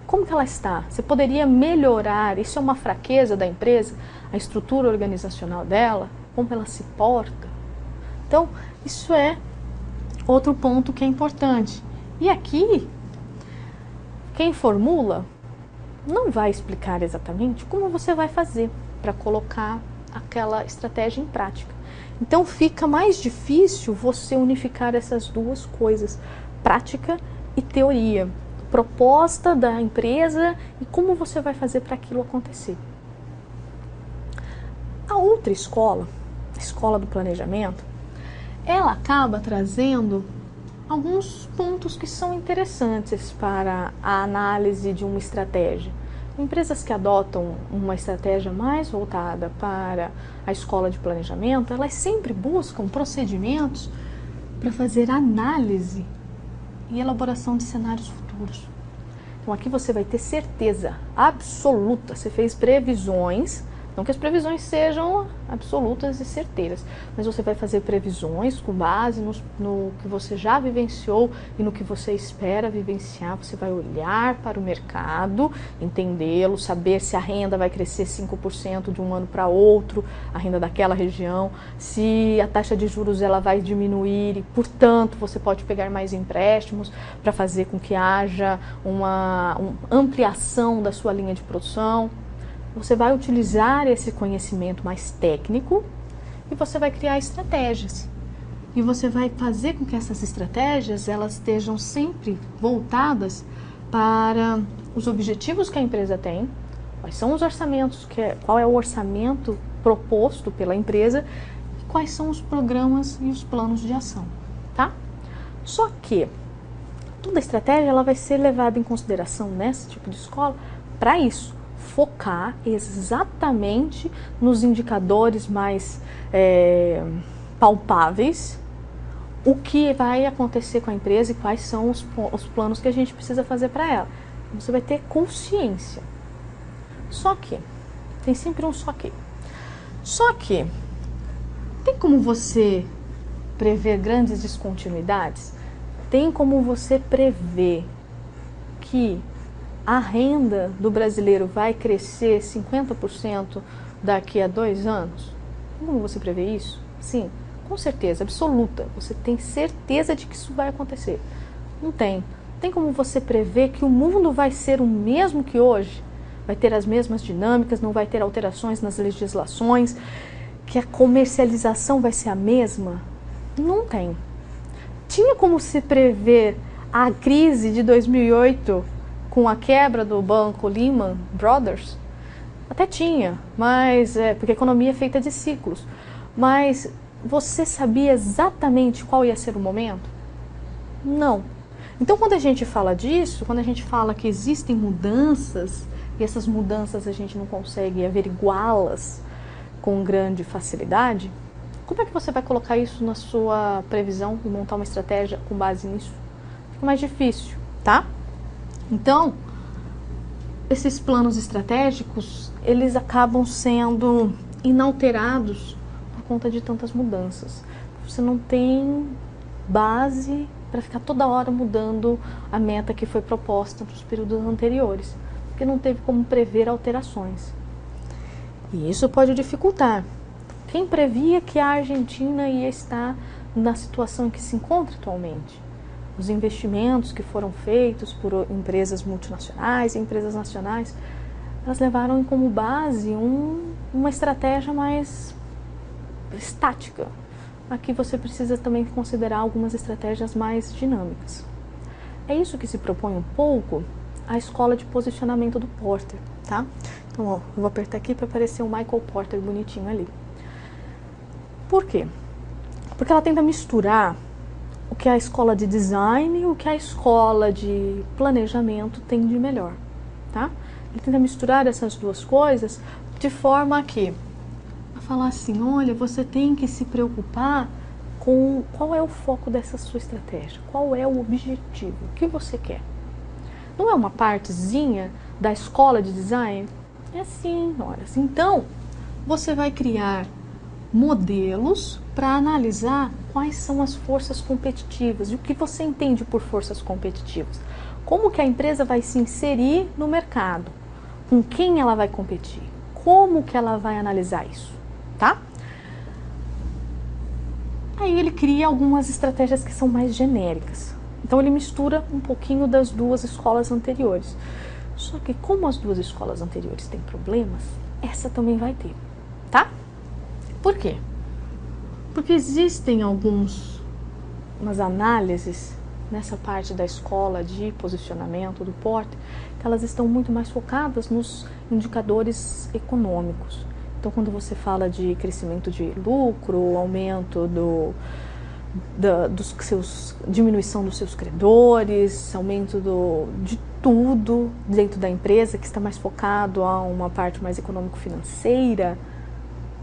Como que ela está? Você poderia melhorar, isso é uma fraqueza da empresa, a estrutura organizacional dela, como ela se porta. Então, isso é outro ponto que é importante. E aqui, quem formula não vai explicar exatamente como você vai fazer para colocar aquela estratégia em prática. Então fica mais difícil você unificar essas duas coisas, prática e teoria, proposta da empresa e como você vai fazer para aquilo acontecer. A outra escola, a escola do planejamento, ela acaba trazendo alguns pontos que são interessantes para a análise de uma estratégia. Empresas que adotam uma estratégia mais voltada para a escola de planejamento, elas sempre buscam procedimentos para fazer análise e elaboração de cenários futuros. Então aqui você vai ter certeza absoluta, você fez previsões, não que as previsões sejam absolutas e certeiras, mas você vai fazer previsões com base no que você já vivenciou e no que você espera vivenciar. Você vai olhar para o mercado, entendê-lo, saber se a renda vai crescer 5% de um ano para outro, a renda daquela região, se a taxa de juros ela vai diminuir e, portanto, você pode pegar mais empréstimos para fazer com que haja uma ampliação da sua linha de produção. Você vai utilizar esse conhecimento mais técnico e você vai criar estratégias. E você vai fazer com que essas estratégias elas estejam sempre voltadas para os objetivos que a empresa tem, quais são os orçamentos, qual é o orçamento proposto pela empresa e quais são os programas e os planos de ação, tá? Só que toda estratégia ela vai ser levada em consideração nesse tipo de escola para isso. Focar exatamente nos indicadores mais palpáveis, o que vai acontecer com a empresa e quais são os planos que a gente precisa fazer para ela. Você vai ter consciência. Só que, tem sempre um só que. Só que, tem como você prever grandes descontinuidades? Tem como você prever que a renda do brasileiro vai crescer 50% daqui a 2 anos? Como você prevê isso? Sim, com certeza, absoluta. Você tem certeza de que isso vai acontecer? Não tem. Tem como você prever que o mundo vai ser o mesmo que hoje? Vai ter as mesmas dinâmicas, não vai ter alterações nas legislações, que a comercialização vai ser a mesma? Não tem. Tinha como se prever a crise de 2008 com a quebra do banco Lehman Brothers? Até tinha, mas porque a economia é feita de ciclos. Mas você sabia exatamente qual ia ser o momento? Não. Então, quando a gente fala disso, quando a gente fala que existem mudanças, e essas mudanças a gente não consegue averiguá-las com grande facilidade, como é que você vai colocar isso na sua previsão e montar uma estratégia com base nisso? Fica mais difícil, tá? Então, esses planos estratégicos, eles acabam sendo inalterados por conta de tantas mudanças. Você não tem base para ficar toda hora mudando a meta que foi proposta nos períodos anteriores, porque não teve como prever alterações. E isso pode dificultar. Quem previa que a Argentina ia estar na situação em que se encontra atualmente? Os investimentos que foram feitos por empresas multinacionais e empresas nacionais, elas levaram como base uma estratégia mais estática. Aqui você precisa também considerar algumas estratégias mais dinâmicas. É isso que se propõe um pouco a escola de posicionamento do Porter, tá? Então, ó, eu vou apertar aqui para aparecer o Michael Porter bonitinho ali. Por quê? Porque ela tenta misturar o que a escola de design e o que a escola de planejamento tem de melhor, tá? Ele tenta misturar essas duas coisas de forma que falar assim, olha, você tem que se preocupar com qual é o foco dessa sua estratégia, qual é o objetivo, o que você quer. Não é uma partezinha da escola de design? É assim, olha. Então, você vai criar modelos para analisar quais são as forças competitivas e o que você entende por forças competitivas. Como que a empresa vai se inserir no mercado? Com quem ela vai competir? Como que ela vai analisar isso? Tá? Aí ele cria algumas estratégias que são mais genéricas. Então ele mistura um pouquinho das duas escolas anteriores. Só que como as duas escolas anteriores têm problemas, essa também vai ter, tá? Por quê? Porque existem umas análises nessa parte da escola de posicionamento do Porter, que elas estão muito mais focadas nos indicadores econômicos. Então, quando você fala de crescimento de lucro, aumento diminuição dos seus credores, aumento de tudo dentro da empresa, que está mais focado a uma parte mais econômico-financeira.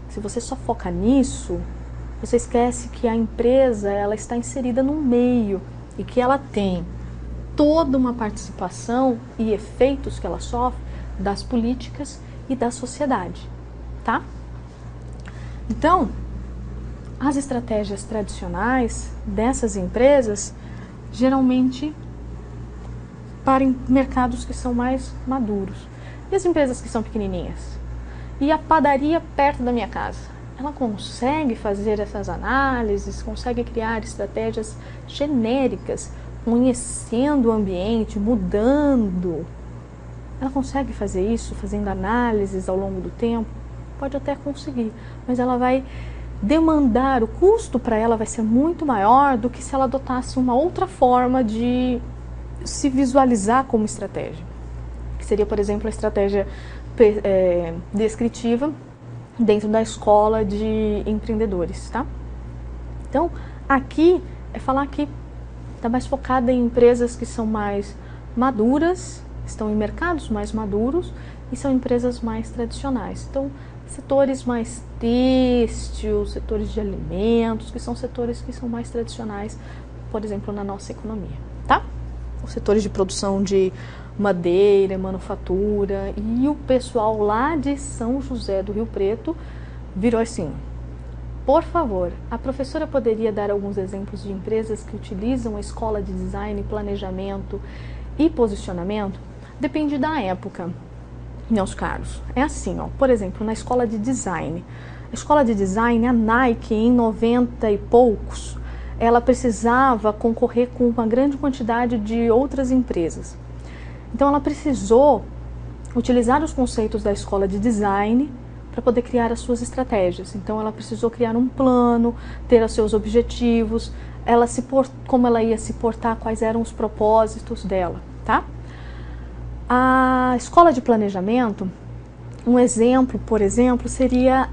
Se você só foca nisso, você esquece que a empresa ela está inserida no meio e que ela tem toda uma participação e efeitos que ela sofre das políticas e da sociedade, tá? Então, as estratégias tradicionais dessas empresas, geralmente para mercados que são mais maduros. E as empresas que são pequenininhas? E a padaria perto da minha casa? Ela consegue fazer essas análises, consegue criar estratégias genéricas, conhecendo o ambiente, mudando. Ela consegue fazer isso, fazendo análises ao longo do tempo? Pode até conseguir, mas ela vai demandar, o custo para ela vai ser muito maior do que se ela adotasse uma outra forma de se visualizar como estratégia. Que seria, por exemplo, a estratégia descritiva dentro da escola de empreendedores, tá? Então, aqui é falar que está mais focada em empresas que são mais maduras, estão em mercados mais maduros e são empresas mais tradicionais. Então, setores mais têxtil, setores de alimentos, que são setores que são mais tradicionais, por exemplo, na nossa economia, tá? Os setores de produção de madeira, manufatura, e o pessoal lá de São José do Rio Preto virou assim: por favor, a professora poderia dar alguns exemplos de empresas que utilizam a escola de design, planejamento e posicionamento? Depende da época, meus caros. É assim, ó, por exemplo, na escola de design. A escola de design, a Nike, em 90 e poucos, ela precisava concorrer com uma grande quantidade de outras empresas. Então ela precisou utilizar os conceitos da escola de design para poder criar as suas estratégias. Então ela precisou criar um plano, ter os seus objetivos, como ela ia se portar, quais eram os propósitos dela, tá? A escola de planejamento, um exemplo seria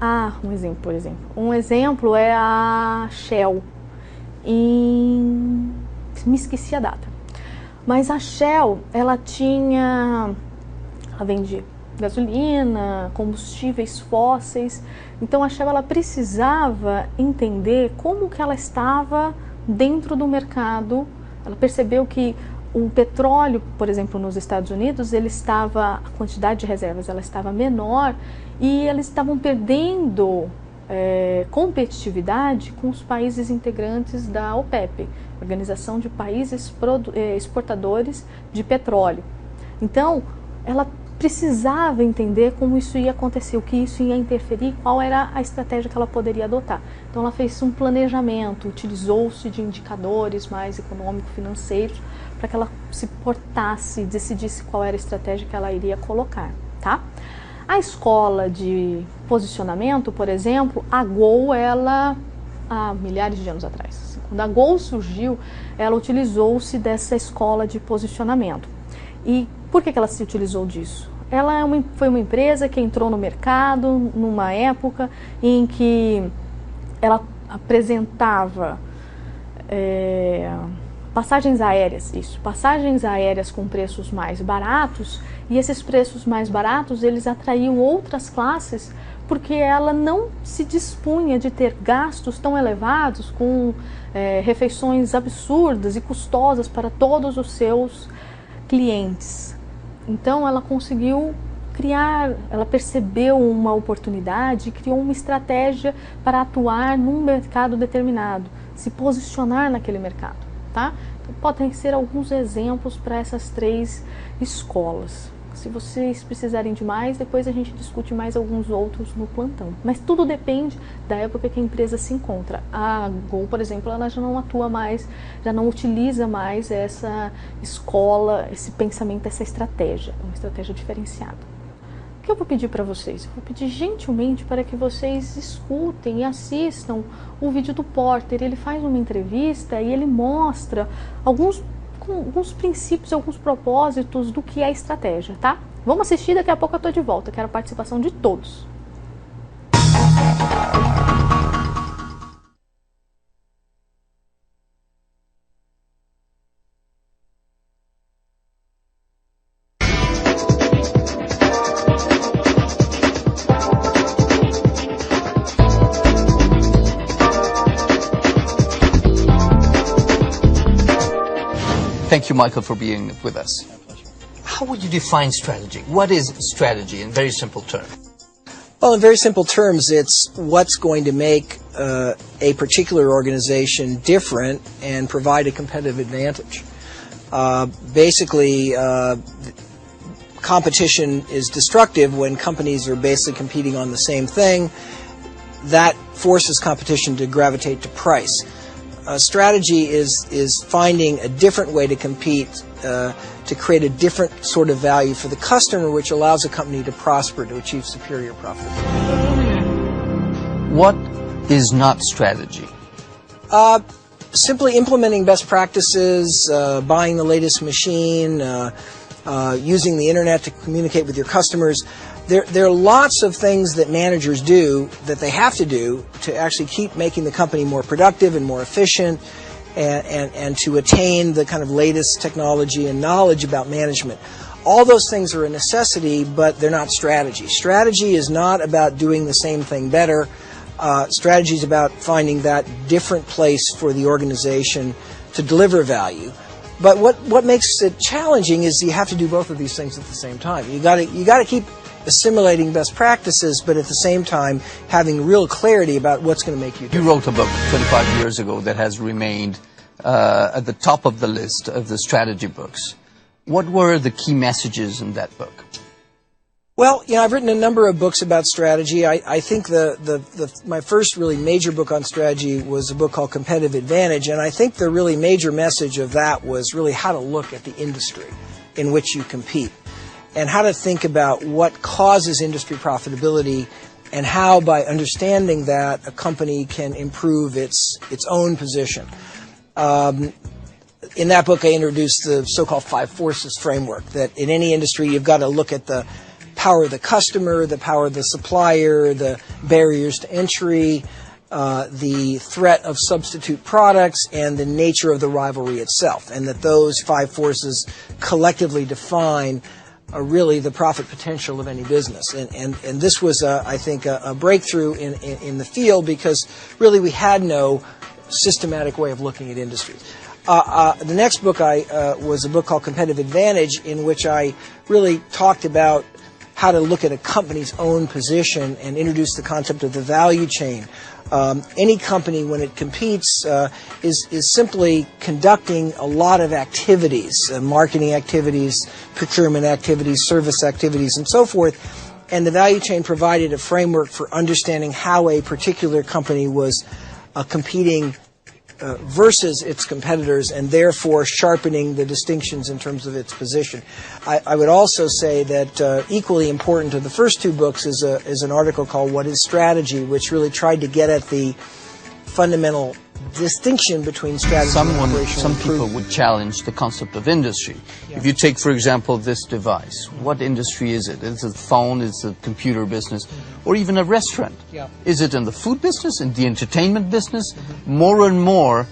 um exemplo é a Shell. Me esqueci a data. Mas a Shell, ela vende gasolina, combustíveis fósseis. Então a Shell ela precisava entender como que ela estava dentro do mercado. Ela percebeu que o petróleo, por exemplo, nos Estados Unidos, a quantidade de reservas ela estava menor e eles estavam perdendo competitividade com os países integrantes da OPEP, Organização de Países Exportadores de Petróleo. Então, ela precisava entender como isso ia acontecer, o que isso ia interferir, qual era a estratégia que ela poderia adotar. Então ela fez um planejamento, utilizou-se de indicadores mais econômico-financeiros para que ela se portasse, decidisse qual era a estratégia que ela iria colocar, tá? A escola de posicionamento, por exemplo, a Gol, há milhares de anos atrás, quando a Gol surgiu, ela utilizou-se dessa escola de posicionamento. E por que ela se utilizou disso? Ela foi uma empresa que entrou no mercado numa época em que ela apresentava passagens aéreas com preços mais baratos, e esses preços mais baratos eles atraíam outras classes porque ela não se dispunha de ter gastos tão elevados com refeições absurdas e custosas para todos os seus clientes. Então ela conseguiu ela percebeu uma oportunidade e criou uma estratégia para atuar num mercado determinado, se posicionar naquele mercado, tá? Então, podem ser alguns exemplos para essas 3 escolas. Se vocês precisarem de mais, depois a gente discute mais alguns outros no plantão. Mas tudo depende da época que a empresa se encontra. A Gol, por exemplo, ela já não atua mais, já não utiliza mais essa escola, esse pensamento, essa estratégia. É uma estratégia diferenciada. O que eu vou pedir para vocês? Eu vou pedir gentilmente para que vocês escutem e assistam o vídeo do Porter. Ele faz uma entrevista e ele mostra alguns princípios, alguns propósitos do que é estratégia, tá? Vamos assistir, daqui a pouco eu tô de volta. Quero a participação de todos. Thank you, Michael, for being with us. How would you define strategy? What is strategy in very simple terms? Well, in very simple terms, it's what's going to make a particular organization different and provide a competitive advantage. Basically, competition is destructive when companies are basically competing on the same thing. That forces competition to gravitate to price. Strategy is finding a different way to compete to create a different sort of value for the customer, which allows a company to prosper, to achieve superior profitability. What is not strategy? Simply implementing best practices, buying the latest machine, using the internet to communicate with your customers. There are lots of things that managers do that they have to do to actually keep making the company more productive and more efficient, and to attain the kind of latest technology and knowledge about management. All those things are a necessity, but they're not strategy. Strategy is not about doing the same thing better. Strategy is about finding that different place for the organization to deliver value. But what makes it challenging is you have to do both of these things at the same time. You got to keep assimilating best practices, but at the same time having real clarity about what's going to make you different. You wrote a book 25 years ago that has remained at the top of the list of the strategy books. What were the key messages in that book? Well, I've written a number of books about strategy. I think my first really major book on strategy was a book called Competitive Advantage, and I think the really major message of that was really how to look at the industry in which you compete, and how to think about what causes industry profitability, and how, by understanding that, a company can improve its own position. In that book, I introduced the so-called 5 forces framework, that in any industry you've got to look at the power of the customer, the power of the supplier, the barriers to entry, the threat of substitute products, and the nature of the rivalry itself, and that those 5 forces collectively define really the profit potential of any business. And this was, I think, a breakthrough in the field, because really we had no systematic way of looking at industries. The next book was a book called Competitive Advantage, in which I really talked about how to look at a company's own position and introduce the concept of the value chain. Any company, when it competes, is simply conducting a lot of activities, marketing activities, procurement activities, service activities, and so forth. And the value chain provided a framework for understanding how a particular company was competing versus its competitors, and therefore sharpening the distinctions in terms of its position. I would also say that equally important to the first 2 books is an article called What is Strategy, which really tried to get at the fundamental distinction between strategy and operational Some people would challenge the concept of industry. Yeah. If you take, for example, this device, what industry is it? Is it a phone? Is it a computer business? Or even a restaurant? Yeah. Is it in the food business, in the entertainment business? More and more,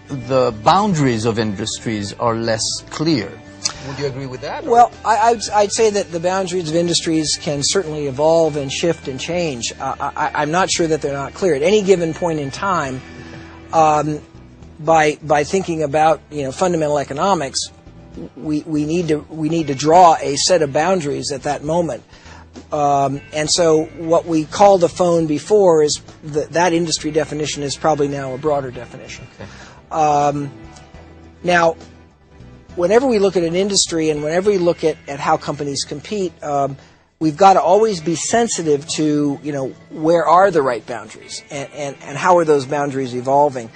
the boundaries of industries are less clear. Would you agree with that? Well, I'd say that the boundaries of industries can certainly evolve and shift and change. I'm not sure that they're not clear. At any given point in time, by thinking about fundamental economics, we need to draw a set of boundaries at that moment. And so what we called the phone before is that industry definition is probably now a broader definition. Okay. Now, whenever we look at an industry and whenever we look at how companies compete, we've got to always be sensitive to, where are the right boundaries and how are those boundaries evolving.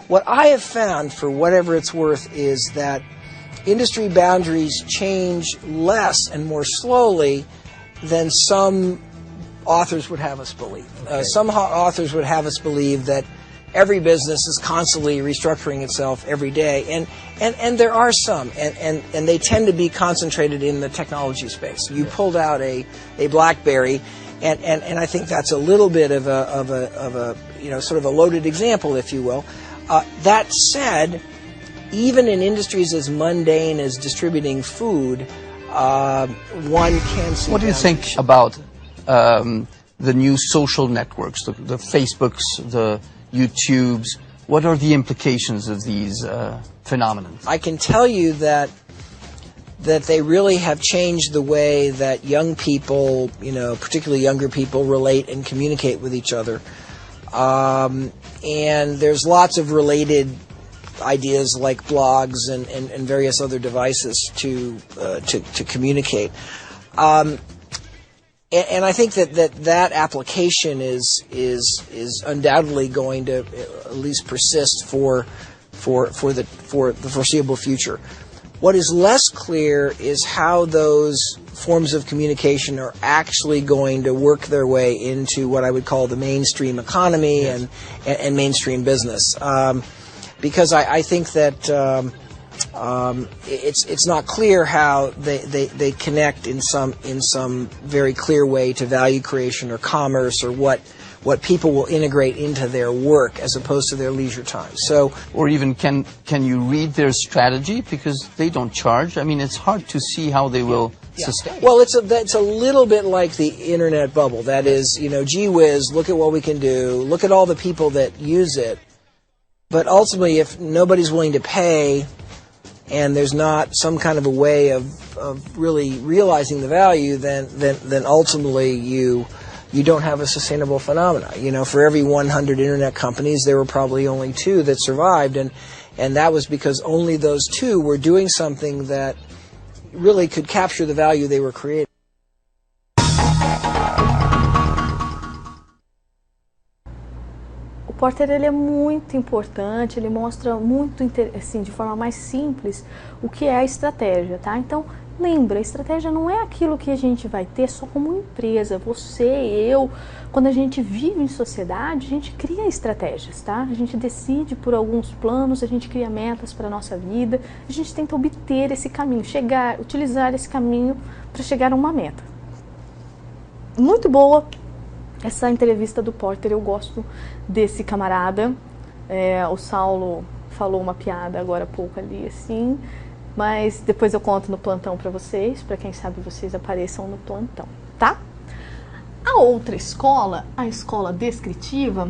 What I have found, for whatever it's worth, is that industry boundaries change less and more slowly than some authors would have us believe. Okay. Some authors would have us believe that every business is constantly restructuring itself every day, and there are some, and they tend to be concentrated in the technology space. You pulled out a BlackBerry, and I think that's a little bit of a sort of a loaded example, if you will. That said, even in industries as mundane as distributing food, one can see. What do you think about the new social networks, the Facebooks, the YouTubes? What are the implications of these phenomenon? I can tell you that they really have changed the way that young people, particularly younger people, relate and communicate with each other. And there's lots of related ideas like blogs and various other devices to communicate. And I think that application is undoubtedly going to at least persist for the foreseeable future. What is less clear is how those forms of communication are actually going to work their way into what I would call the mainstream economy and mainstream business. Because I think that it's not clear how they connect in some very clear way to value creation or commerce or what people will integrate into their work as opposed to their leisure time. So, or even can you read their strategy, because they don't charge? I mean, it's hard to see how they will sustain. Well, it's a little bit like the internet bubble. That is, gee whiz, look at what we can do. Look at all the people that use it. But ultimately, if nobody's willing to pay, and there's not some kind of a way of really realizing the value, then ultimately you don't have a sustainable phenomena. For every 100 internet companies, there were probably only 2 that survived, and that was because only those 2 were doing something that really could capture the value they were creating. O Porter, ele é muito importante, ele mostra muito, assim, de forma mais simples o que é a estratégia, tá? Então, lembra, a estratégia não é aquilo que a gente vai ter só como empresa. Você, eu, quando a gente vive em sociedade, a gente cria estratégias, tá? A gente decide por alguns planos, a gente cria metas para a nossa vida, a gente tenta obter esse caminho, utilizar esse caminho para chegar a uma meta. Muito boa essa entrevista do Porter, eu gosto desse camarada. O Saulo falou uma piada agora há pouco ali, assim, mas depois eu conto no plantão para vocês, para quem sabe vocês apareçam no plantão, tá? A outra escola, a escola descritiva,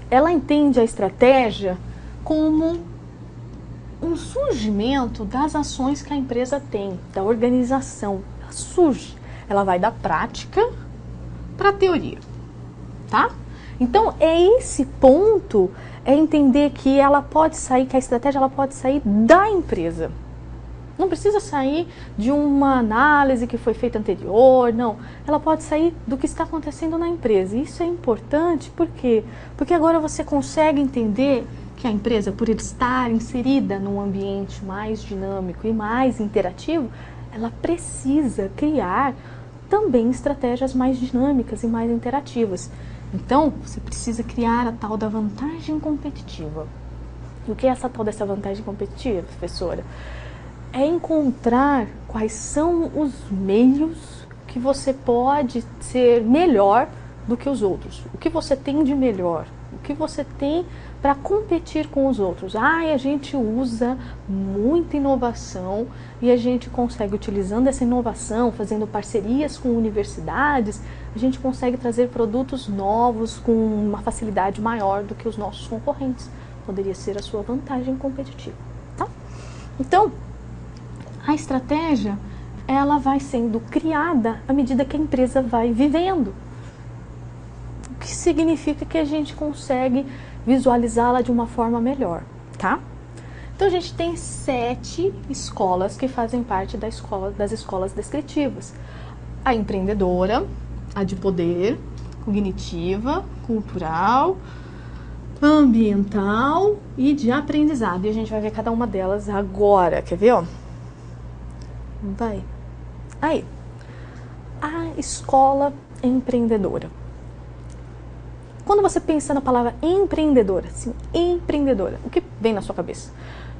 ela entende a estratégia como um surgimento das ações que a empresa tem, da organização. Ela surge, ela vai da prática para a teoria, tá? Então, esse ponto é entender que ela pode sair, que a estratégia ela pode sair da empresa. Não precisa sair de uma análise que foi feita anterior, não. Ela pode sair do que está acontecendo na empresa. Isso é importante, por quê? Porque agora você consegue entender que a empresa, por estar inserida num ambiente mais dinâmico e mais interativo, ela precisa criar também estratégias mais dinâmicas e mais interativas. Então, você precisa criar a tal da vantagem competitiva. E o que é essa tal dessa vantagem competitiva, professora? É encontrar quais são os meios que você pode ser melhor do que os outros. O que você tem de melhor? O que você tem para competir com os outros? A gente usa muita inovação e a gente consegue, utilizando essa inovação, fazendo parcerias com universidades, a gente consegue trazer produtos novos com uma facilidade maior do que os nossos concorrentes. Poderia ser a sua vantagem competitiva, tá? Então, a estratégia, ela vai sendo criada à medida que a empresa vai vivendo. O que significa que a gente consegue visualizá-la de uma forma melhor, tá? Então, a gente tem 7 escolas que fazem parte das escolas descritivas. A empreendedora, a de poder, cognitiva, cultural, ambiental e de aprendizado. E a gente vai ver cada uma delas agora. Quer ver, ó? Vai. Aí. A escola empreendedora. Quando você pensa na palavra empreendedora, assim, empreendedora, o que vem na sua cabeça?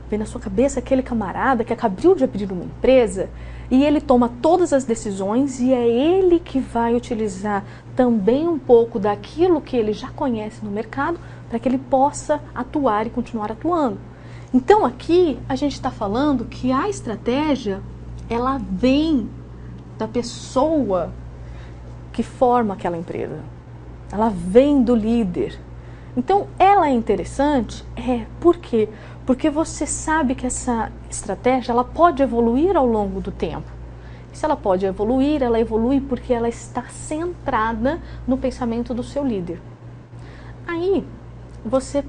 Vem na sua cabeça aquele camarada que acabou de abrir uma empresa e ele toma todas as decisões e é ele que vai utilizar também um pouco daquilo que ele já conhece no mercado para que ele possa atuar e continuar atuando. Então aqui a gente está falando que a estratégia, ela vem da pessoa que forma aquela empresa. Ela vem do líder. Então, ela é interessante? Por quê? Porque você sabe que essa estratégia ela pode evoluir ao longo do tempo. E se ela pode evoluir, ela evolui porque ela está centrada no pensamento do seu líder. Aí você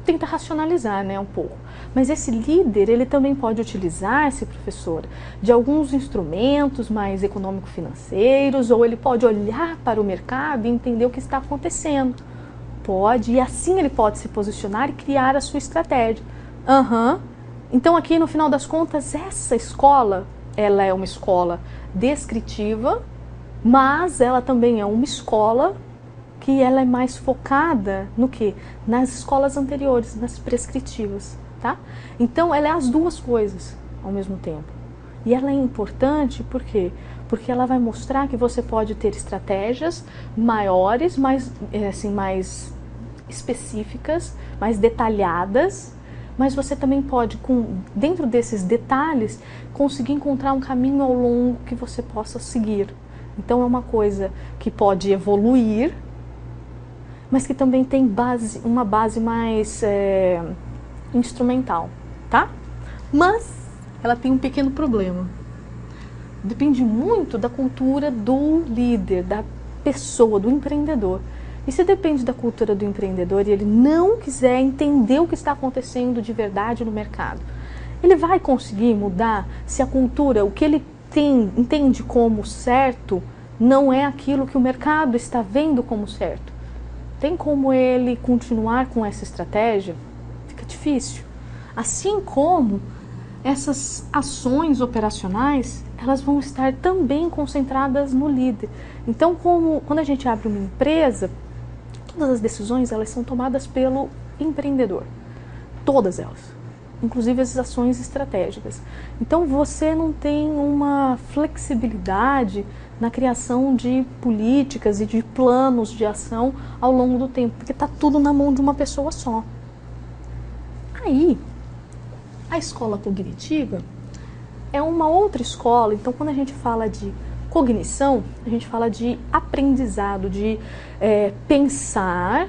tenta racionalizar, né, um pouco. Mas esse líder, ele também pode utilizar-se, professora, de alguns instrumentos mais econômico-financeiros, ou ele pode olhar para o mercado e entender o que está acontecendo. Pode, e assim ele pode se posicionar e criar a sua estratégia. Então aqui, no final das contas, essa escola, ela é uma escola descritiva, mas ela também é uma escola que ela é mais focada no quê? Nas escolas anteriores, nas prescritivas, tá? Então ela é as duas coisas ao mesmo tempo. E ela é importante por quê? Porque ela vai mostrar que você pode ter estratégias maiores, mais específicas, mais detalhadas, mas você também pode, dentro desses detalhes, conseguir encontrar um caminho ao longo que você possa seguir. Então é uma coisa que pode evoluir, mas que também tem uma base mais instrumental, tá? Mas ela tem um pequeno problema. Depende muito da cultura do líder, da pessoa, do empreendedor. E se depende da cultura do empreendedor e ele não quiser entender o que está acontecendo de verdade no mercado, ele vai conseguir mudar se a cultura, o que ele entende como certo, não é aquilo que o mercado está vendo como certo? Tem como ele continuar com essa estratégia? Fica difícil. Assim como essas ações operacionais, elas vão estar também concentradas no líder. Então, quando a gente abre uma empresa, todas as decisões elas são tomadas pelo empreendedor. Todas elas. Inclusive as ações estratégicas. Então, você não tem uma flexibilidade na criação de políticas e de planos de ação ao longo do tempo, porque está tudo na mão de uma pessoa só. Aí, a escola cognitiva é uma outra escola. Então, quando a gente fala de cognição, a gente fala de aprendizado, de pensar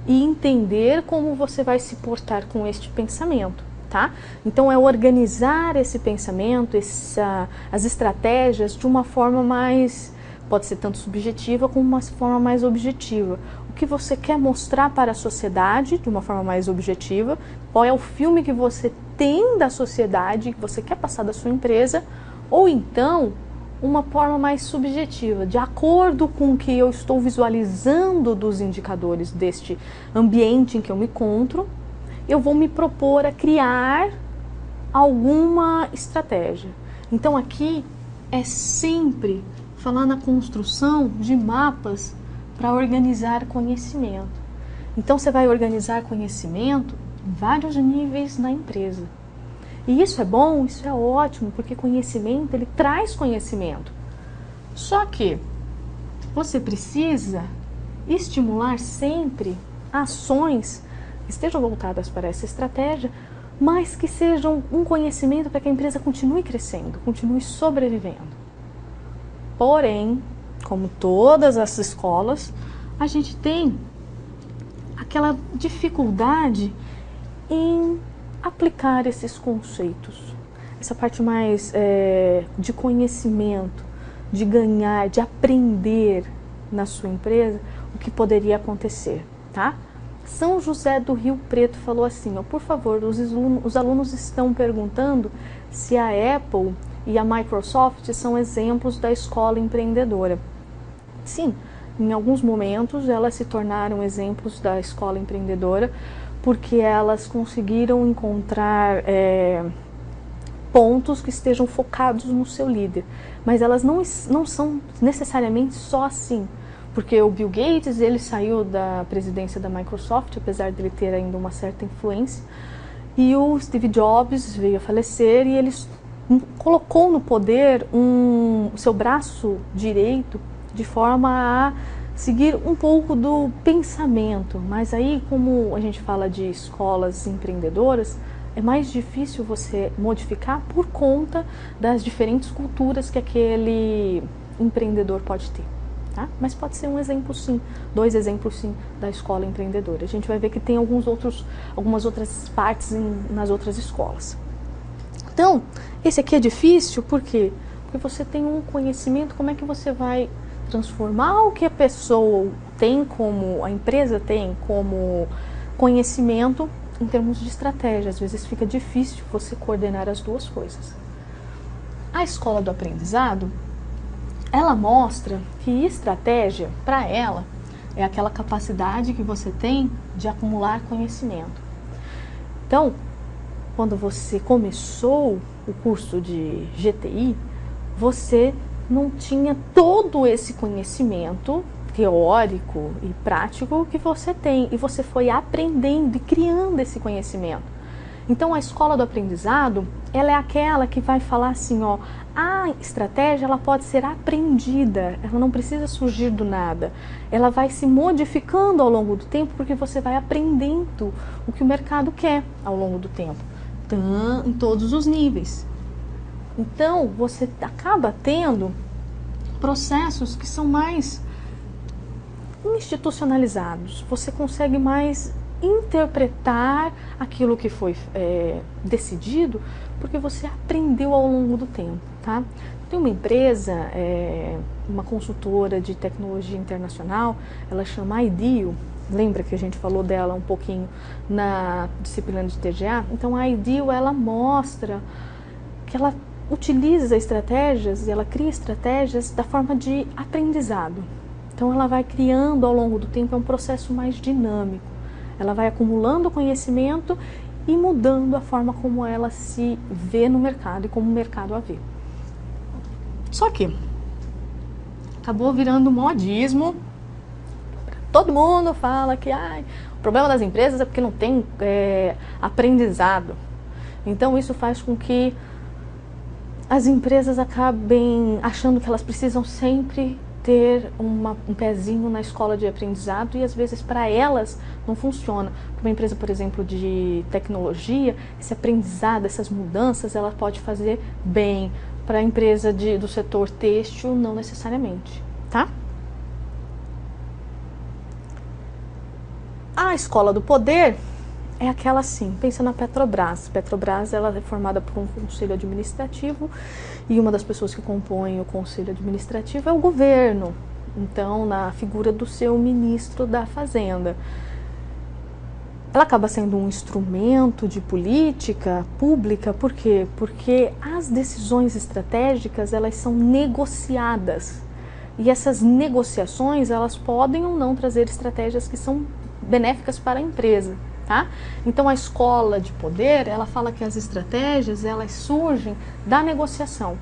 e entender como você vai se portar com este pensamento, tá? Então é organizar esse pensamento, as estratégias de uma forma mais, pode ser tanto subjetiva como uma forma mais objetiva. O que você quer mostrar para a sociedade de uma forma mais objetiva, qual é o filme que você tem da sociedade, que você quer passar da sua empresa, ou então uma forma mais subjetiva, de acordo com o que eu estou visualizando dos indicadores deste ambiente em que eu me encontro, eu vou me propor a criar alguma estratégia. Então aqui é sempre falar na construção de mapas para organizar conhecimento. Então você vai organizar conhecimento em vários níveis na empresa. E isso é bom, isso é ótimo, porque conhecimento, ele traz conhecimento. Só que você precisa estimular sempre ações que estejam voltadas para essa estratégia, mas que sejam um conhecimento para que a empresa continue crescendo, continue sobrevivendo. Porém, como todas as escolas, a gente tem aquela dificuldade em aplicar esses conceitos, essa parte mais de conhecimento, de ganhar, de aprender na sua empresa o que poderia acontecer, tá? São José do Rio Preto falou assim, ó, por favor, os alunos estão perguntando se a Apple e a Microsoft são exemplos da escola empreendedora. Sim, em alguns momentos elas se tornaram exemplos da escola empreendedora, porque elas conseguiram encontrar pontos que estejam focados no seu líder. Mas elas não são necessariamente só assim. Porque o Bill Gates, ele saiu da presidência da Microsoft, apesar de ele ter ainda uma certa influência. E o Steve Jobs veio a falecer e ele colocou no poder o seu braço direito de forma a seguir um pouco do pensamento, mas aí, como a gente fala de escolas empreendedoras, é mais difícil você modificar por conta das diferentes culturas que aquele empreendedor pode ter, tá? Mas pode ser um exemplo sim, 2 exemplos sim da escola empreendedora. A gente vai ver que tem algumas outras partes nas outras escolas. Então, esse aqui é difícil, por quê? Porque você tem um conhecimento, como é que você vai transformar o que a pessoa tem como, a empresa tem como conhecimento em termos de estratégia. Às vezes fica difícil você coordenar as duas coisas. A escola do aprendizado, ela mostra que estratégia, para ela, é aquela capacidade que você tem de acumular conhecimento. Então, quando você começou o curso de GTI, você não tinha todo esse conhecimento teórico e prático que você tem, e você foi aprendendo e criando esse conhecimento. Então a escola do aprendizado, ela é aquela que vai falar assim, ó, a estratégia ela pode ser aprendida, ela não precisa surgir do nada, ela vai se modificando ao longo do tempo, porque você vai aprendendo o que o mercado quer ao longo do tempo, em todos os níveis. Então você acaba tendo processos que são mais institucionalizados, você consegue mais interpretar aquilo que foi decidido, porque você aprendeu ao longo do tempo, tá? Tem uma empresa, uma consultora de tecnologia internacional, ela chama IDEO, lembra que a gente falou dela um pouquinho na disciplina de TGA? Então a IDEO, ela mostra que ela utiliza estratégias e ela cria estratégias da forma de aprendizado. Então ela vai criando ao longo do tempo, é um processo mais dinâmico. Ela vai acumulando conhecimento e mudando a forma como ela se vê no mercado e como o mercado a vê. Só que acabou virando modismo. Todo mundo fala que o problema das empresas é porque não tem aprendizado. Então isso faz com que as empresas acabem achando que elas precisam sempre ter um pezinho na escola de aprendizado, e às vezes para elas não funciona. Para uma empresa, por exemplo, de tecnologia, esse aprendizado, essas mudanças, ela pode fazer bem. Para a empresa do setor têxtil, não necessariamente, tá? A escola do poder é aquela assim, pensa na Petrobras. Petrobras, ela é formada por um conselho administrativo, e uma das pessoas que compõem o conselho administrativo é o governo. Então, na figura do seu ministro da Fazenda. Ela acaba sendo um instrumento de política pública, por quê? Porque as decisões estratégicas, elas são negociadas. E essas negociações, elas podem ou não trazer estratégias que são benéficas para a empresa. Tá? Então a escola de poder, ela fala que as estratégias, elas surgem da negociação.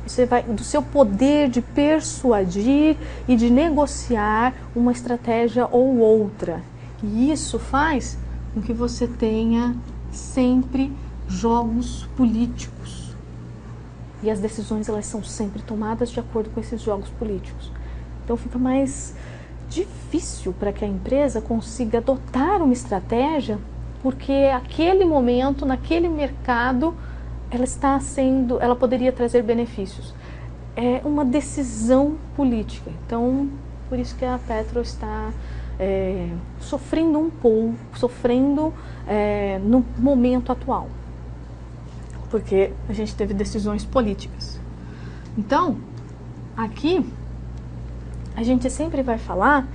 Você vai do seu poder de persuadir e de negociar uma estratégia ou outra. E isso faz com que você tenha sempre jogos políticos. E as decisões, elas são sempre tomadas de acordo com esses jogos políticos. Então fica mais difícil para que a empresa consiga adotar uma estratégia, porque aquele momento, naquele mercado, ela poderia trazer benefícios. É uma decisão política. Então, por isso que a Petro está sofrendo um pouco, no momento atual, porque a gente teve decisões políticas. Então, aqui a gente sempre vai falar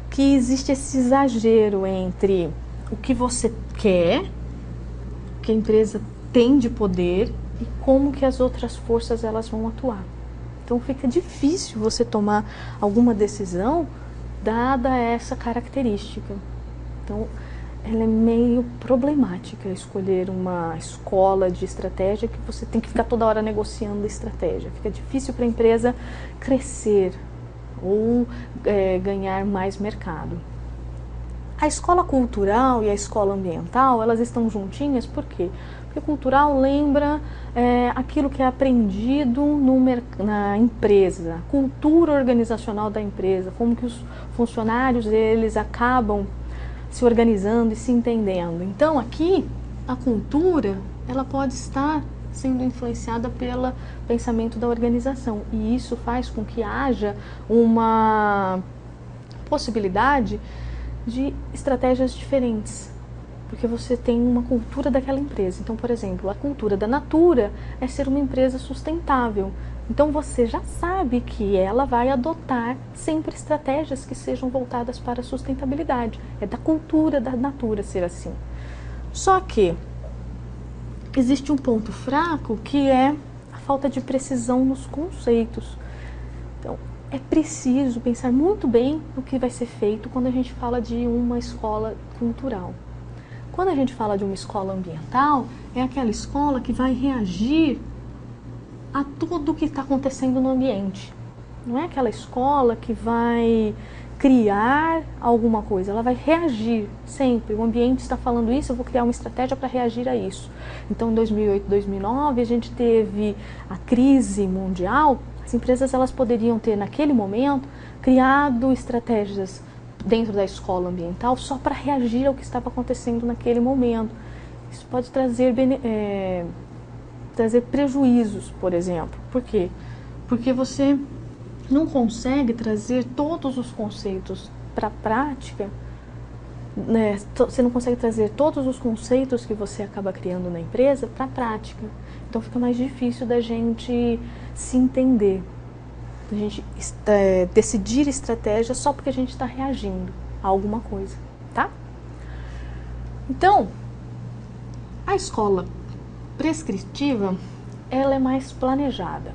que existe esse exagero entre o que você quer, o que a empresa tem de poder e como que as outras forças elas vão atuar. Então fica difícil você tomar alguma decisão dada essa característica. Então ela é meio problemática escolher uma escola de estratégia que você tem que ficar toda hora negociando a estratégia. Fica difícil para a empresa crescer ou ganhar mais mercado. A escola cultural e a escola ambiental, elas estão juntinhas, por quê? Porque cultural lembra aquilo que é aprendido na empresa, a cultura organizacional da empresa, como que os funcionários eles acabam se organizando e se entendendo. Então aqui, a cultura, ela pode estar sendo influenciada pelo pensamento da organização. E isso faz com que haja uma possibilidade de estratégias diferentes, porque você tem uma cultura daquela empresa. Então, por exemplo, a cultura da Natura é ser uma empresa sustentável. Então você já sabe que ela vai adotar sempre estratégias que sejam voltadas para a sustentabilidade. É da cultura da Natura ser assim. Só que existe um ponto fraco, que é a falta de precisão nos conceitos. Então, é preciso pensar muito bem no que vai ser feito quando a gente fala de uma escola cultural. Quando a gente fala de uma escola ambiental, é aquela escola que vai reagir a tudo o que está acontecendo no ambiente. Não é aquela escola que vai criar alguma coisa, ela vai reagir sempre. O ambiente está falando isso, eu vou criar uma estratégia para reagir a isso. Então, em 2008, 2009, a gente teve a crise mundial. As empresas, elas poderiam ter, naquele momento, criado estratégias dentro da escola ambiental só para reagir ao que estava acontecendo naquele momento. Isso pode trazer prejuízos, por exemplo. Por quê? Porque você não consegue trazer todos os conceitos para a prática, né? Você não consegue trazer todos os conceitos que você acaba criando na empresa para a prática. Então fica mais difícil da gente se entender, da gente decidir estratégia só porque a gente está reagindo a alguma coisa, tá? Então, a escola prescritiva, ela é mais planejada.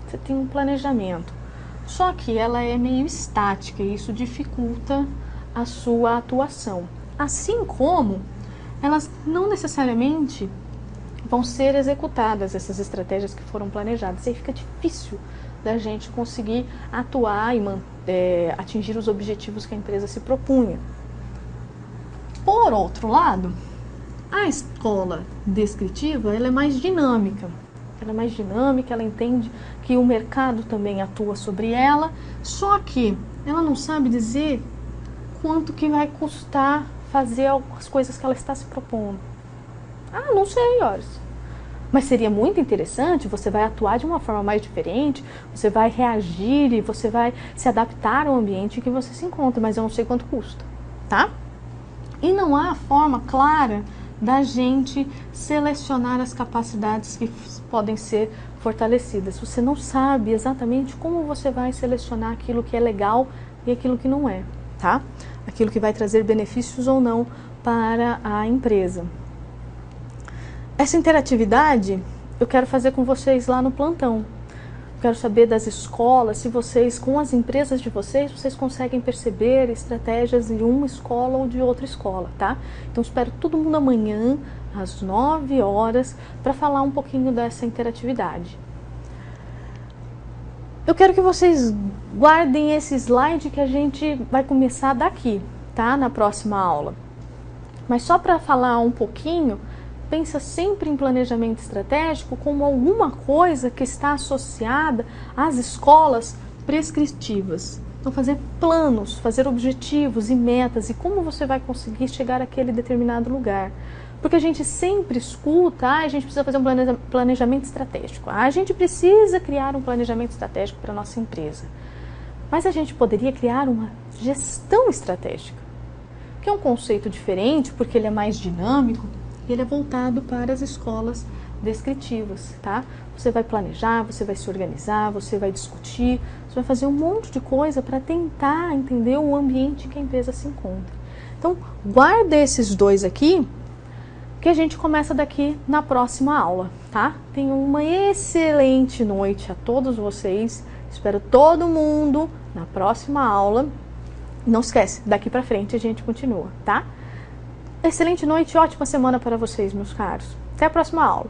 Você tem um planejamento. Só que ela é meio estática e isso dificulta a sua atuação. Assim como elas não necessariamente vão ser executadas, essas estratégias que foram planejadas. E aí fica difícil da gente conseguir atuar e atingir os objetivos que a empresa se propunha. Por outro lado, a escola descritiva, ela é mais dinâmica. Ela é mais dinâmica, ela entende que o mercado também atua sobre ela, só que ela não sabe dizer quanto que vai custar fazer as coisas que ela está se propondo. Ah, não sei, Oris. Mas seria muito interessante, você vai atuar de uma forma mais diferente, você vai reagir e você vai se adaptar ao ambiente em que você se encontra, mas eu não sei quanto custa, tá? E não há forma clara da gente selecionar as capacidades que podem ser fortalecidas. Você não sabe exatamente como você vai selecionar aquilo que é legal e aquilo que não é, tá? Aquilo que vai trazer benefícios ou não para a empresa. Essa interatividade eu quero fazer com vocês lá no plantão. Quero saber das escolas, se vocês, com as empresas de vocês conseguem perceber estratégias de uma escola ou de outra escola, tá? Então, espero todo mundo amanhã, às 9 horas, para falar um pouquinho dessa interatividade. Eu quero que vocês guardem esse slide que a gente vai começar daqui, tá? Na próxima aula. Mas só para falar um pouquinho, pensa sempre em planejamento estratégico como alguma coisa que está associada às escolas prescritivas. Então, fazer planos, fazer objetivos e metas e como você vai conseguir chegar àquele determinado lugar. Porque a gente sempre escuta, a gente precisa fazer um planejamento estratégico, a gente precisa criar um planejamento estratégico para a nossa empresa. Mas a gente poderia criar uma gestão estratégica, que é um conceito diferente porque ele é mais dinâmico, ele é voltado para as escolas descritivas, tá? Você vai planejar, você vai se organizar, você vai discutir, você vai fazer um monte de coisa para tentar entender o ambiente em que a empresa se encontra. Então, guarda esses dois aqui, que a gente começa daqui na próxima aula, tá? Tenham uma excelente noite a todos vocês. Espero todo mundo na próxima aula. Não esquece, daqui para frente a gente continua, tá? Excelente noite e ótima semana para vocês, meus caros. Até a próxima aula.